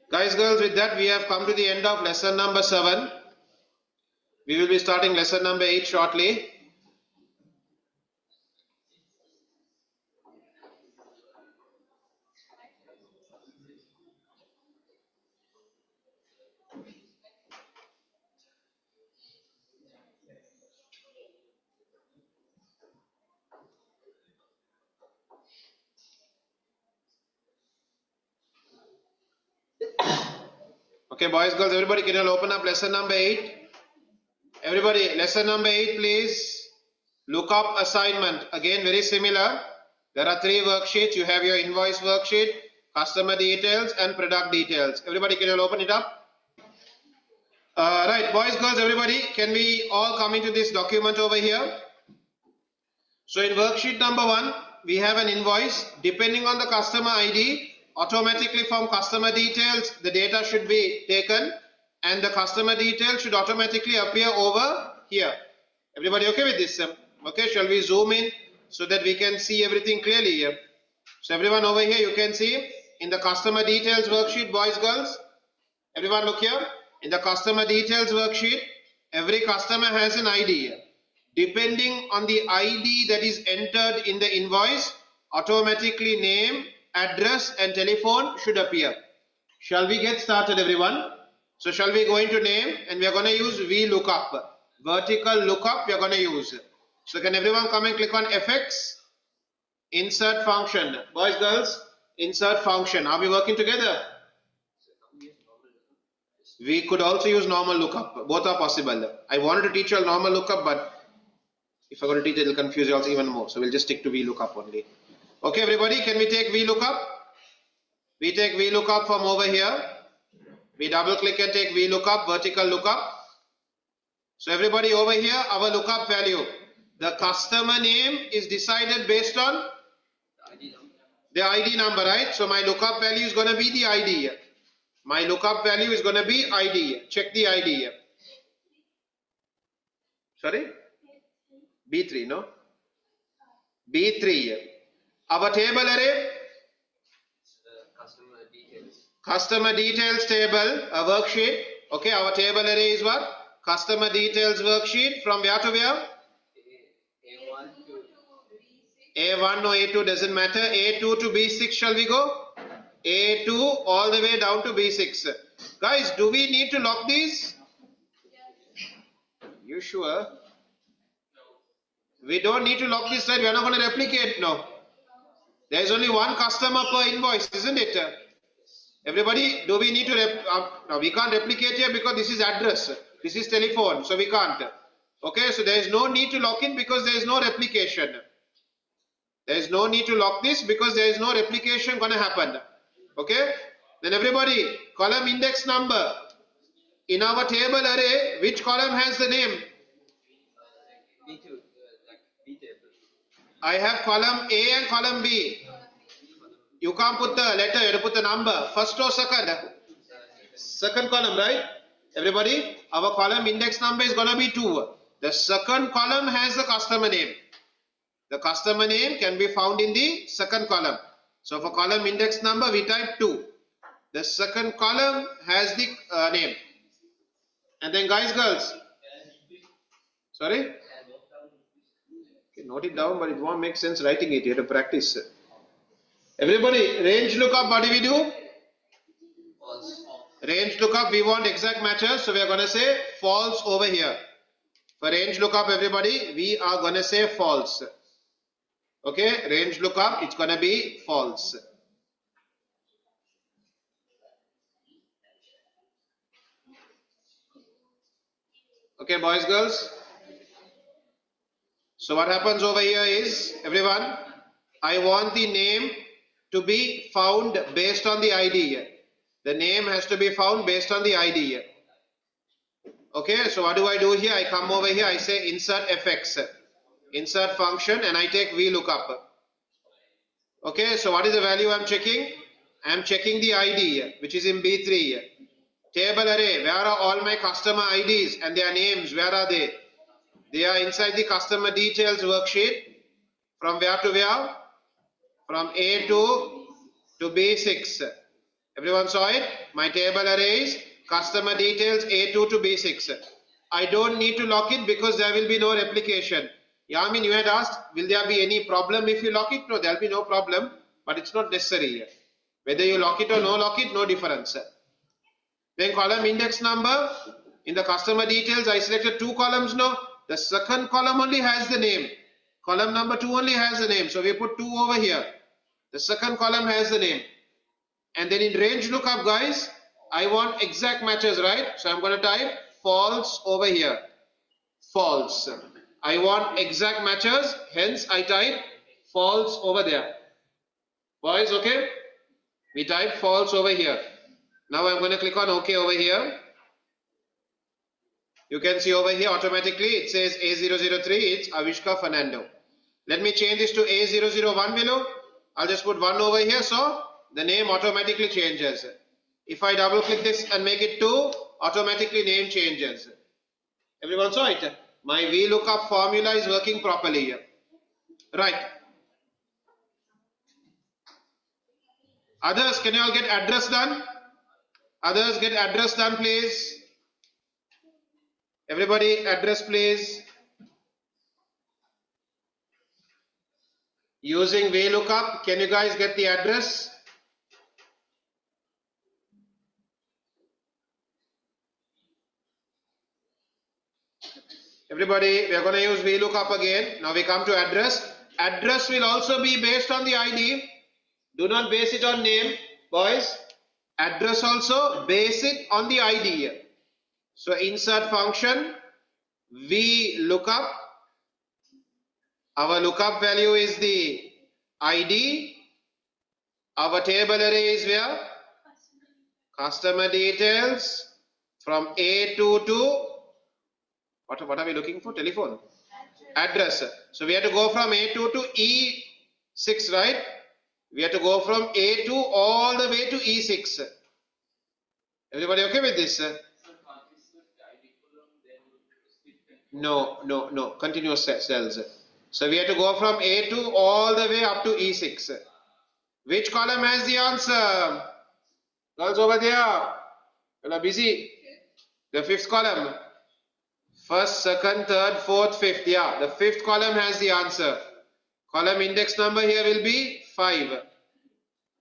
Guys, girls, with that we have come to the end of lesson number 7. We will be starting lesson number 8 shortly. Okay, boys, girls, everybody, can you all open up lesson number 8? Everybody, lesson number 8, please. Lookup assignment. Again, very similar. There are 3 worksheets. You have your invoice worksheet, customer details, and product details. Everybody, can you all open it up? Right, boys, girls, everybody, can we all come into this document over here? So in worksheet number 1, we have an invoice. Depending on the customer ID, automatically from customer details, the data should be taken and the customer details should automatically appear over here. Everybody okay with this? Okay, shall we zoom in so that we can see everything clearly here? So everyone over here, you can see in the customer details worksheet, boys, girls, everyone look here. In the customer details worksheet, every customer has an ID. Depending on the ID that is entered in the invoice, automatically name, address and telephone should appear. Shall we get started, everyone? So shall we go into name and we are going to use VLookUp. Vertical lookup we are going to use. So can everyone come and click on FX? Insert function. Boys, girls, insert function. Are we working together? We could also use normal lookup. Both are possible. I wanted to teach you all normal lookup, but if I go to teach it, it will confuse you also even more. So we'll just stick to VLookUp only. Okay, everybody, can we take VLookUp? We take VLookUp from over here. We double click and take VLookUp, vertical lookup. So everybody over here, our lookup value. The customer name is decided based on the ID number, right? So my lookup value is going to be the ID. My lookup value is going to be ID. Check the ID. Sorry? B3, no? B3. Our table array? Customer details table, a worksheet. Okay, our table array is what? Customer details worksheet. From where to where? A1 or A2 doesn't matter. A2 to B6 shall we go? A2 all the way down to B6. Guys, do we need to lock these? You sure? We don't need to lock this, right? We are not going to replicate, no. There is only one customer per invoice, isn't it? Everybody, do we need to, no, we can't replicate here because this is address, this is telephone, so we can't. Okay, so there is no need to lock in because there is no replication. There is no need to lock this because there is no replication going to happen. Okay. Then everybody, column index number. In our table array, which column has the name? B2, like B table. I have column A and column B. You can't put the letter, you have to put the number. First or second? Second column, right? Everybody, our column index number is going to be 2. The second column has the customer name. The customer name can be found in the second column. So for column index number, we type 2. The second column has the name. And then guys, girls. Sorry? Okay, note it down, but it won't make sense writing it. You have to practice. Everybody, range lookup, what do we do? False. Range lookup, we want exact matches, so we are going to say false over here. For range lookup, everybody, we are going to say false. Okay, range lookup, it's going to be false. Okay, boys, girls. So what happens over here is, everyone, I want the name to be found based on the ID. The name has to be found based on the ID. Okay, so what do I do here? I come over here, I say insert fx, insert function, and I take VLookUp. Okay, so what is the value I'm checking? I'm checking the ID, which is in B3. Table array, where are all my customer IDs and their names? Where are they? They are inside the customer details worksheet. From where to where? From A2 to B6. Everyone saw it? My table array is customer details A2 to B6. I don't need to lock it because there will be no replication. Yamin, you had asked, will there be any problem if you lock it? No, there will be no problem, but it's not necessary. Whether you lock it or no lock it, no difference. Then column index number, in the customer details, I selected 2 columns now. The second column only has the name. Column number 2 only has the name. So we put 2 over here. The second column has the name. And then in range lookup, guys, I want exact matches, right? So I'm going to type false over here. False. I want exact matches, hence I type false over there. Boys, okay? We type false over here. Now I'm going to click on OK over here. You can see over here automatically it says A003, it's Avishka Fernando. Let me change this to A001 below. I'll just put 1 over here, so the name automatically changes. If I double click this and make it 2, automatically name changes. Everyone saw it? My VLookUp formula is working properly here. Right. Others, can you all get address done? Others, get address done, please. Everybody, address, please. Using VLookUp, can you guys get the address? Everybody, we are going to use VLookUp again. Now we come to address. Address will also be based on the ID. Do not base it on name, boys. Address also base it on the ID. So insert function, VLookUp. Our lookup value is the ID. Our table array is where? Customer details from A2 to what are we looking for? Telephone. Address. So we have to go from A2 to E6, right? We have to go from A2 all the way to E6. Everybody okay with this? No. Continuous cells. So we have to go from A2 all the way up to E6. Which column has the answer? Girls over there. You are busy. The 5th column. First, second, third, fourth, fifth. Yeah, the 5th column has the answer. Column index number here will be 5.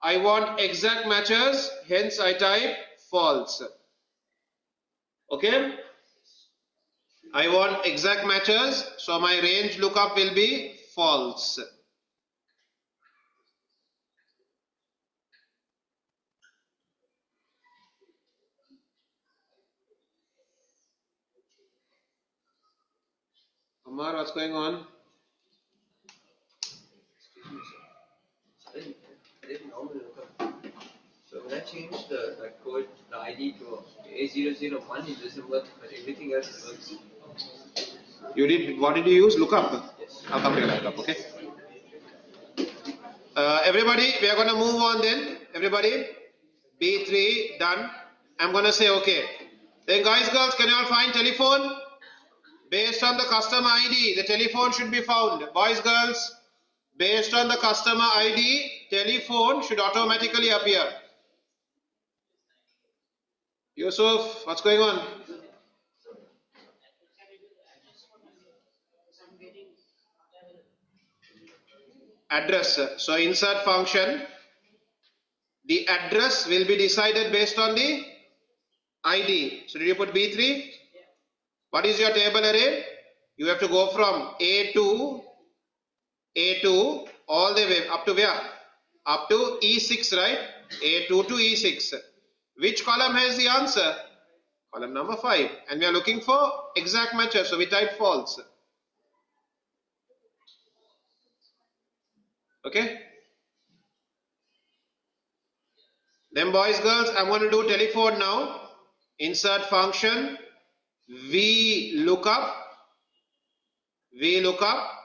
I want exact matches, hence I type false. Okay? I want exact matches, so my range lookup will be false. Amar, what's going on? did normal lookup. So when I changed the code, the ID to A001, it doesn't work, but everything else works. You did, what did you use? Lookup? Yes. I'll come to your laptop, okay? Everybody, we are going to move on then. Everybody, B3, done. I'm going to say okay. Then guys, girls, can you all find telephone? Based on the customer ID, the telephone should be found. Boys, girls, based on the customer ID, telephone should automatically appear. Yusuf, what's going on? Address. So insert function. The address will be decided based on the ID. So did you put B3? What is your table array? You have to go from A2 all the way up to where? Up to E6, right? A2 to E6. Which column has the answer? Column number 5. And we are looking for exact matches. So we type false. Okay? Then boys, girls, I'm going to do telephone now. Insert function. VLookUp.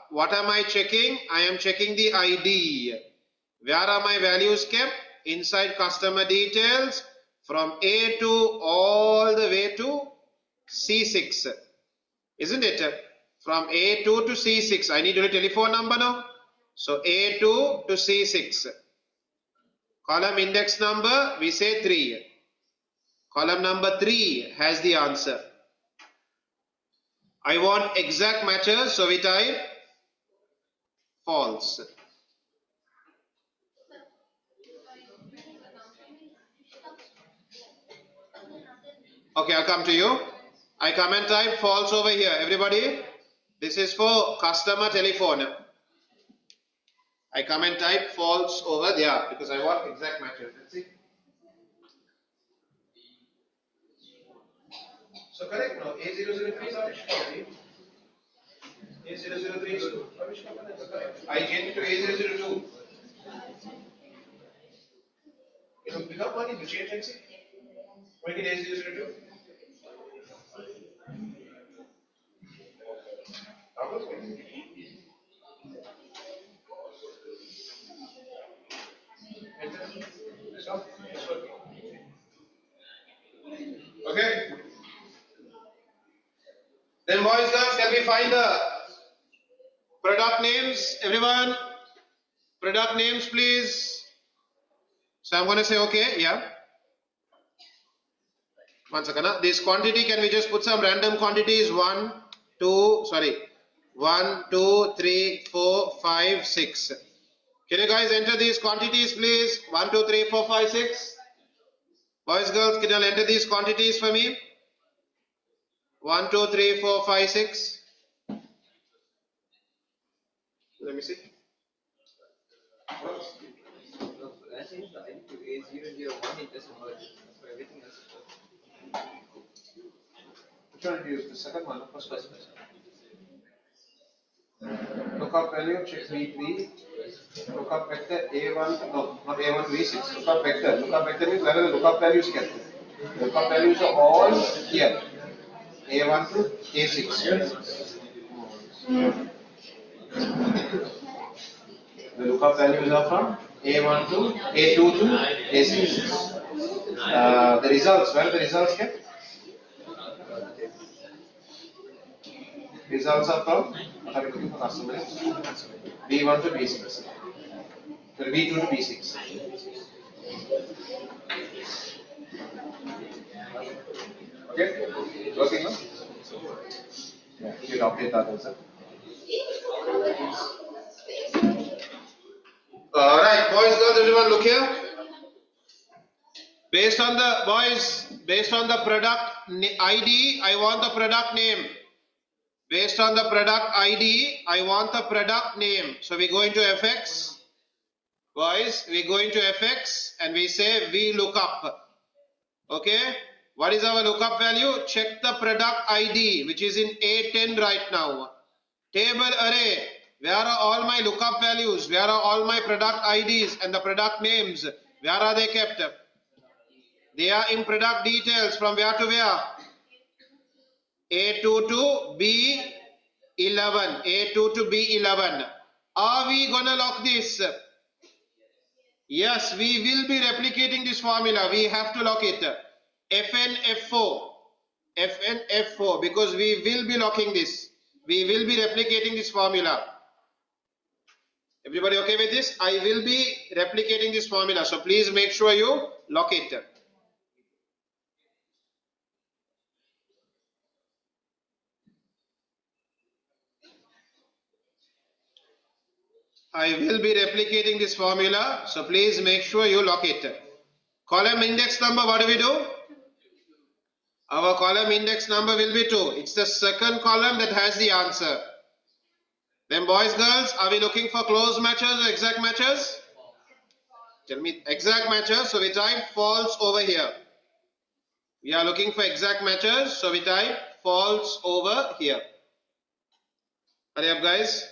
What am I checking? I am checking the ID. Where are my values kept? Inside customer details from A2 all the way to C6. Isn't it? From A2 to C6. I need your telephone number now. So A2 to C6. Column index number, we say 3. Column number 3 has the answer. I want exact matches, so we type false. Okay, I'll come to you. I come and type false over here. Everybody, this is for customer telephone. I come and type false over there because I want exact matches. Let's see. So correct now. A003 is Avishka. A003 is Avishka. I changed to A002. You know, pick up money, you change and see. Make it A002. Okay. Then boys, girls, can we find the product names? Everyone, product names, please. So I'm going to say okay. Yeah. One second. This quantity, can we just put some random quantities? 1, 2, 3, 4, 5, 6. Can you guys enter these quantities, please? 1, 2, 3, 4, 5, 6. Boys, girls, can you enter these quantities for me? 1, 2, 3, 4, 5, 6. Let me see. No, when I changed the ID to A001, it doesn't work. So everything else works. Which one did you use? The second one, first one. Lookup value, check V3. Lookup vector A1, no, not A1 to V6. Lookup vector. Lookup vector means where are the lookup values kept? The lookup values are all here. A1 to A6. The lookup values are from A1 to A2 to A6. The results, where are the results kept? Results are from, what are we looking for customers? B1 to B6. B2 to B6. Okay? Working now? Yeah, you will update that also. Alright, boys, girls, everyone look here. Based on the boys, based on the product ID, I want the product name. Based on the product ID, I want the product name. So we go into FX. Boys, we go into FX and we say VLookUp. Okay? What is our lookup value? Check the product ID, which is in A10 right now. Table array. Where are all my lookup values? Where are all my product IDs and the product names? Where are they kept? They are in product details from where to where? A2 to B11. A2 to B11. Are we gonna lock this? Yes, we will be replicating this formula. We have to lock it. Fn F4. Fn F4 because we will be locking this. We will be replicating this formula. Everybody okay with this? I will be replicating this formula. So please make sure you lock it. I will be replicating this formula. So please make sure you lock it. Column index number, what do we do? Our column index number will be 2. It's the second column that has the answer. Then boys, girls, are we looking for close matches or exact matches? Tell me exact matches. So we type false over here. We are looking for exact matches. So we type false over here. Hurry up, guys.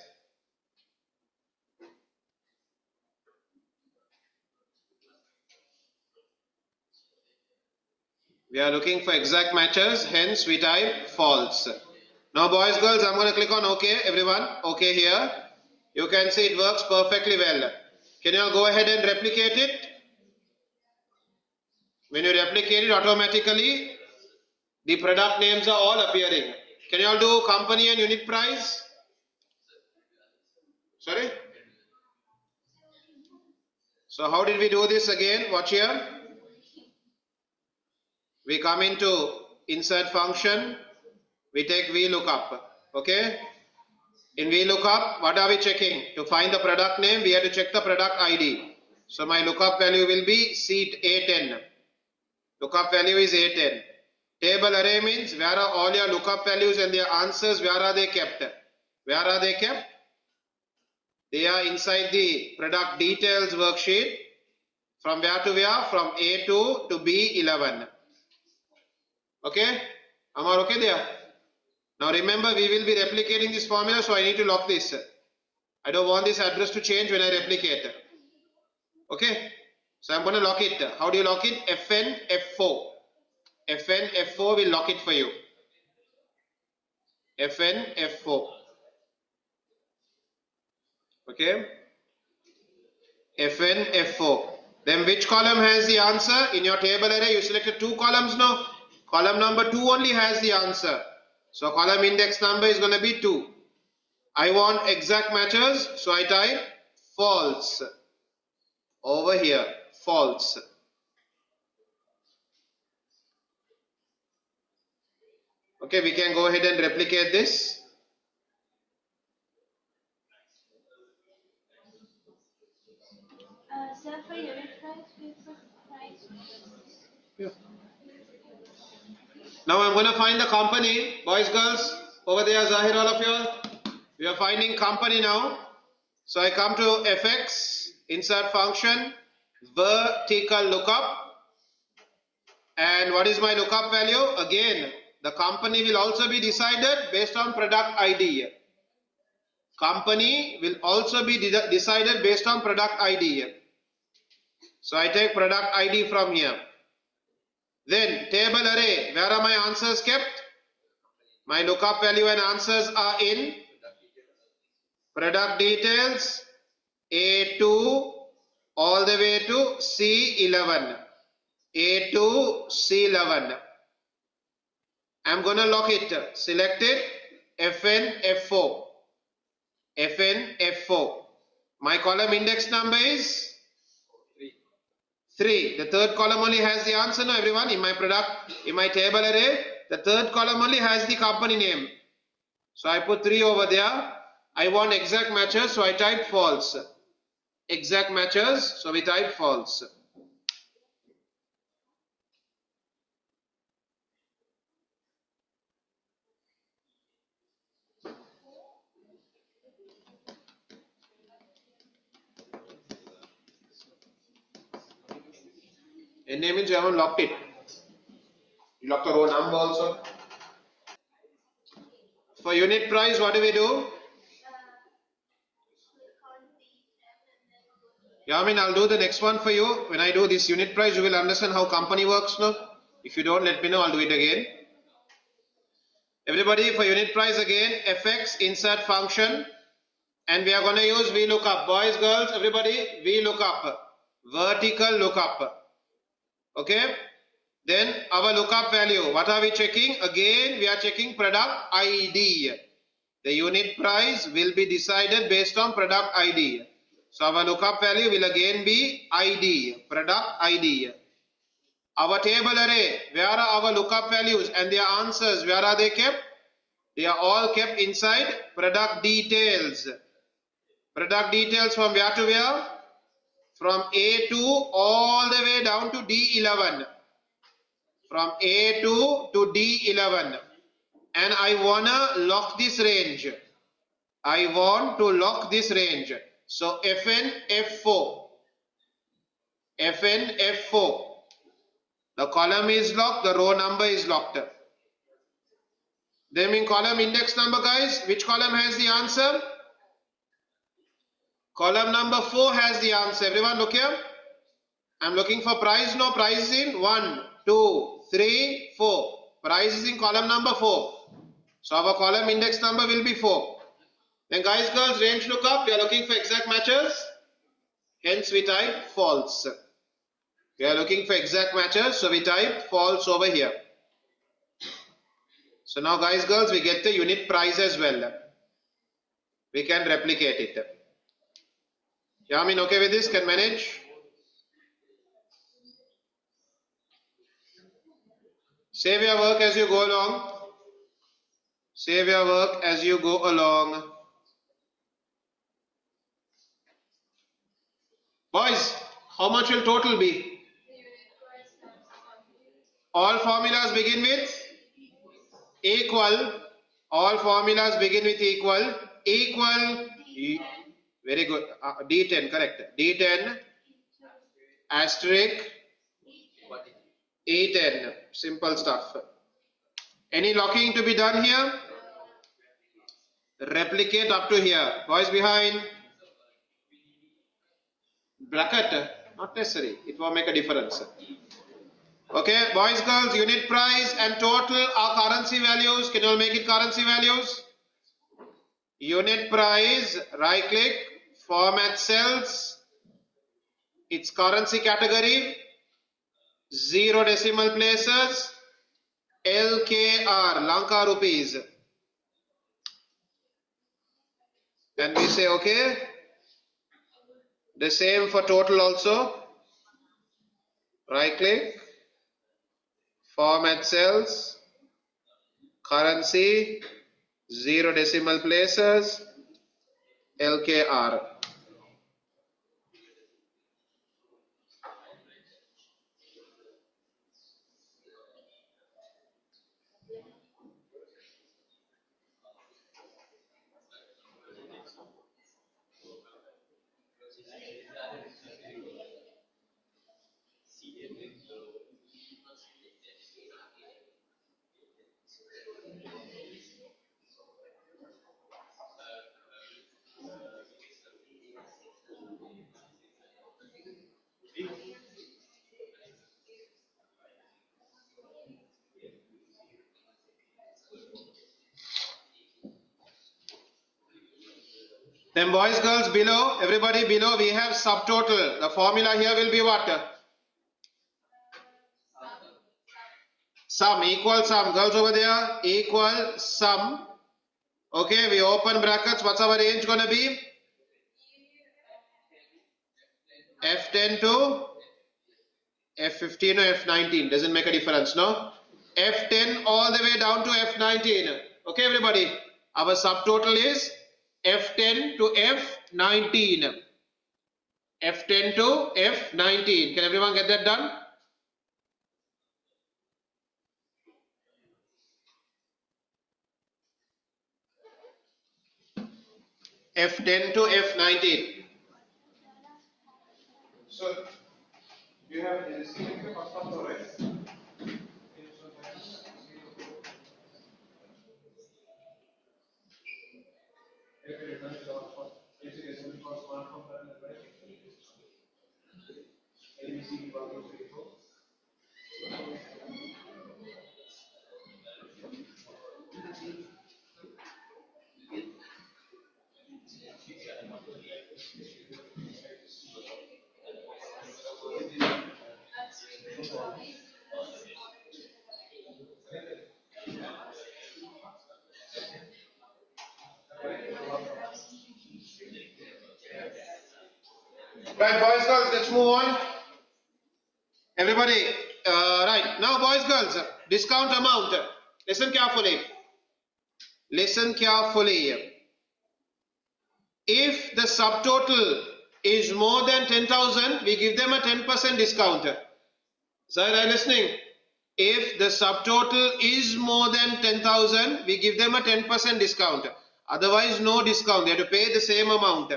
We are looking for exact matches. Hence we type false. Now boys, girls, I'm going to click on OK. Everyone, OK here. You can see it works perfectly well. Can you all go ahead and replicate it? When you replicate it, automatically the product names are all appearing. Can you all do company and unit price? Sorry? So how did we do this again? Watch here. We come into insert function. We take VLookUp. Okay? In VLookUp, what are we checking? To find the product name, we have to check the product ID. So my lookup value will be C810. Lookup value is 810. Table array means where are all your lookup values and their answers, where are they kept? Where are they kept? They are inside the product details worksheet. From where to where? From A2 to B11. Okay? Am I okay there? Now remember, we will be replicating this formula, so I need to lock this. I don't want this address to change when I replicate. Okay? So I'm going to lock it. How do you lock it? Fn F4. Fn F4 will lock it for you. Fn F4. Okay? Fn F4. Then which column has the answer? In your table array, you selected 2 columns now. Column number 2 only has the answer. So column index number is going to be 2. I want exact matches, so I type false. Over here, false. Okay, we can go ahead and replicate this. Sir, for unit price, we put price. Yeah. Now I'm going to find the company. Boys, girls, over there, Zahir, all of you all. We are finding company now. So I come to FX, insert function, vertical lookup. And what is my lookup value? Again, the company will also be decided based on product ID. Company will also be decided based on product ID. So I take product ID from here. Then table array, where are my answers kept? My lookup value and answers are in product details A2 all the way to C11. A2 C11. I'm going to lock it. Select it. Fn F4. Fn F4. My column index number is 3. The third column only has the answer now, everyone. In my product, in my table array, the third column only has the company name. So I put 3 over there. I want exact matches, so I type false. Exact matches, so we type false. And name means you haven't locked it. You lock the row number also. For unit price, what do we do? Yeah, I mean, I'll do the next one for you. When I do this unit price, you will understand how company works now. If you don't, let me know, I'll do it again. Everybody, for unit price again, fx insert function, and we are going to use VLookUp. Boys, girls, everybody, VLookUp, vertical lookup. Okay. Then our lookup value, what are we checking? Again, we are checking product ID. The unit price will be decided based on product ID. So our lookup value will again be ID, product ID. Our table array, where are our lookup values and their answers, where are they kept? They are all kept inside product details. Product details from where to where? From A2 all the way down to D11. From A2 to D11. And I wanna lock this range. I want to lock this range. So Fn F4. Fn F4. The column is locked, the row number is locked. Then in column index number, guys, which column has the answer? Column number 4 has the answer. Everyone look here. I'm looking for price. No, price is in 1, 2, 3, 4. Price is in column number 4. So our column index number will be 4. Then guys, girls, range lookup. We are looking for exact matches. Hence we type false. We are looking for exact matches. So we type false over here. So now guys, girls, we get the unit price as well. We can replicate it. Yeah, I mean, okay with this? Can manage? Save your work as you go along. Save your work as you go along. Boys, how much will total be? All formulas begin with equal. All formulas begin with equal. Equal. Very good. D10, correct. D10 asterisk E10. Simple stuff. Any locking to be done here? Replicate up to here. Boys behind. Bracket. Not necessary. It won't make a difference. Okay, boys, girls, unit price and total are currency values. Can you all make it currency values? Unit price, right click, format cells. Its currency category, 0 decimal places, LKR, Lanka rupees. And we say okay. The same for total also. Right click, format cells, currency, 0 decimal places, LKR. Then boys, girls, below, everybody below, we have subtotal. The formula here will be what? Sum, equal sum. Girls over there, equal sum. Okay, we open brackets. What's our range going to be? F10 to F15 or F19. Doesn't make a difference, no? F10 all the way down to F19. Okay, everybody. Our subtotal is F10 to F19. F10 to F19. Can everyone get that done? F10 to F19. So, you have received the first of the right? Right, boys, girls, let's move on. Everybody, right, now boys, girls, discount amount. Listen carefully. Listen carefully. If the subtotal is more than 10,000, we give them a 10% discount. Sir, are you listening? If the subtotal is more than 10,000, we give them a 10% discount. Otherwise, no discount. They have to pay the same amount.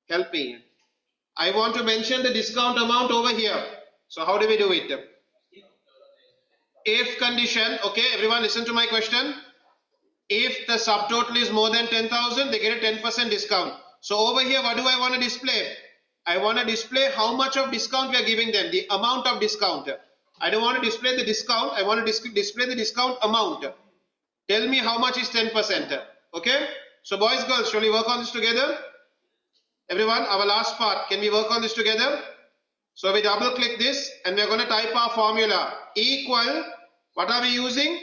Help me. I want to mention the discount amount over here. So how do we do it? If condition, okay, everyone listen to my question. If the subtotal is more than 10,000, they get a 10% discount. So over here, what do I want to display? I want to display how much of discount we are giving them, the amount of discount. I don't want to display the discount, I want to display the discount amount. Tell me how much is 10%. Okay? So boys, girls, shall we work on this together? Everyone, our last part, can we work on this together? So we double click this and we are going to type our formula. Equal, what are we using?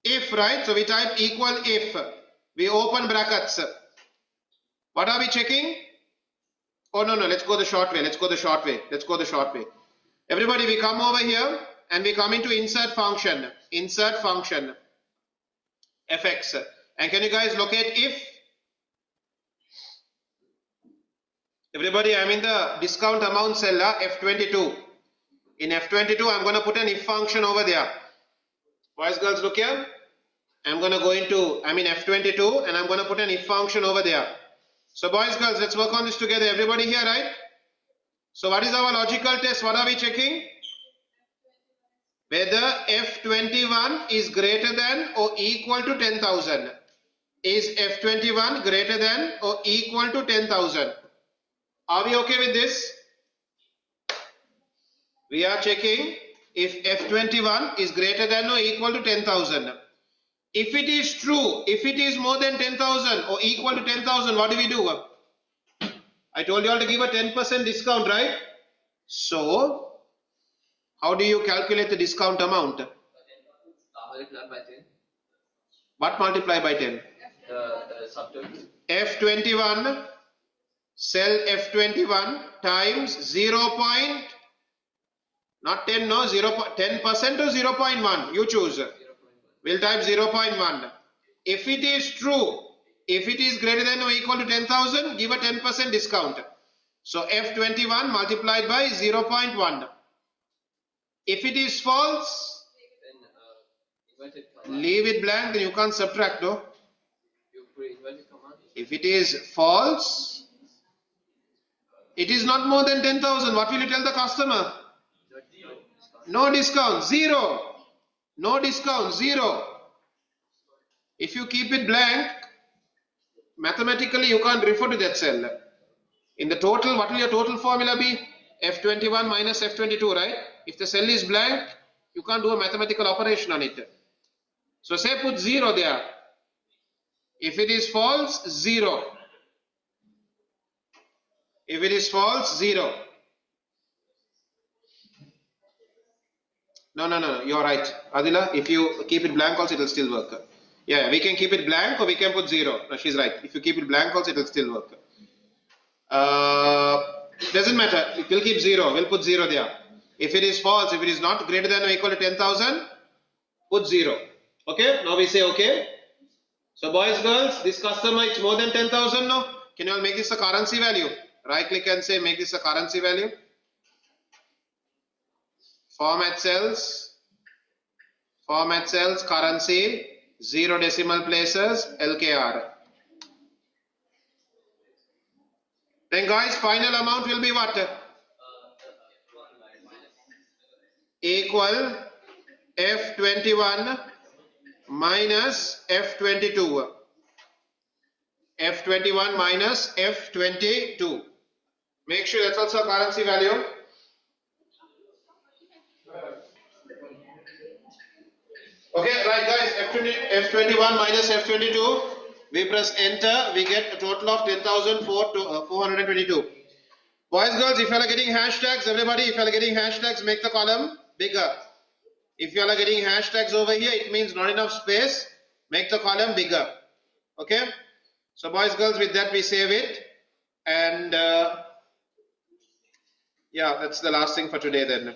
If, right? So we type equal if. We open brackets. What are we checking? Oh no, let's go the short way. Let's go the short way. Everybody, we come over here and we come into insert function. Insert function. FX. And can you guys locate if? Everybody, I'm in the discount amount cell, F22. In F22, I'm going to put an if function over there. Boys, girls, look here. I'm going to go into, I'm in F22 and I'm going to put an if function over there. So boys, girls, let's work on this together. Everybody here, right? So what is our logical test? What are we checking? Whether F21 is greater than or equal to 10,000. Is F21 greater than or equal to 10,000? Are we okay with this? We are checking if F21 is greater than or equal to 10,000. If it is true, if it is more than 10,000 or equal to 10,000, what do we do? I told you all to give a 10% discount, right? So, how do you calculate the discount amount? Multiply by 10. What multiply by 10? The subtotal. F21, cell F21 times 0. Not 10, no, 10% or 0.1, you choose. We'll type 0.1. If it is true, if it is greater than or equal to 10,000, give a 10% discount. So F21 multiplied by 0.1. If it is false, then leave it blank, then you can't subtract, no? If it is false, it is not more than 10,000. What will you tell the customer? No discount, 0. No discount, 0. If you keep it blank, mathematically you can't refer to that cell. In the total, what will your total formula be? F21 minus F22, right? If the cell is blank, you can't do a mathematical operation on it. So say put 0 there. If it is false, 0. If it is false, 0. No, you're right. Adila, if you keep it blank also, it will still work. Yeah, we can keep it blank or we can put 0. No, she's right. If you keep it blank also, it will still work. Doesn't matter. We'll keep 0. We'll put 0 there. If it is false, if it is not greater than or equal to 10,000, put 0. Okay? Now we say okay. So boys, girls, this customer is more than 10,000 now. Can you all make this a currency value? Right click and say make this a currency value. Format cells, currency, 0 decimal places, LKR. Then guys, final amount will be what? Equal F21 minus F22. F21 minus F22. Make sure that's also a currency value. Okay, right guys, F21 minus F22, we press enter, we get a total of 10,422. Boys, girls, if you are getting hashtags, everybody, if you are getting hashtags, make the column bigger. If you are getting hashtags over here, it means not enough space, make the column bigger. Okay, so boys, girls, with that we save it, and yeah, that's the last thing for today then.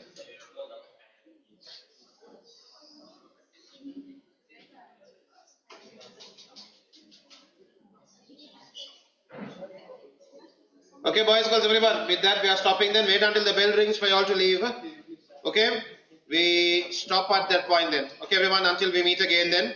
Okay, boys, girls, everyone, with that we are stopping then. Wait until the bell rings for you all to leave. Okay, we stop at that point then. Okay, everyone, until we meet again then.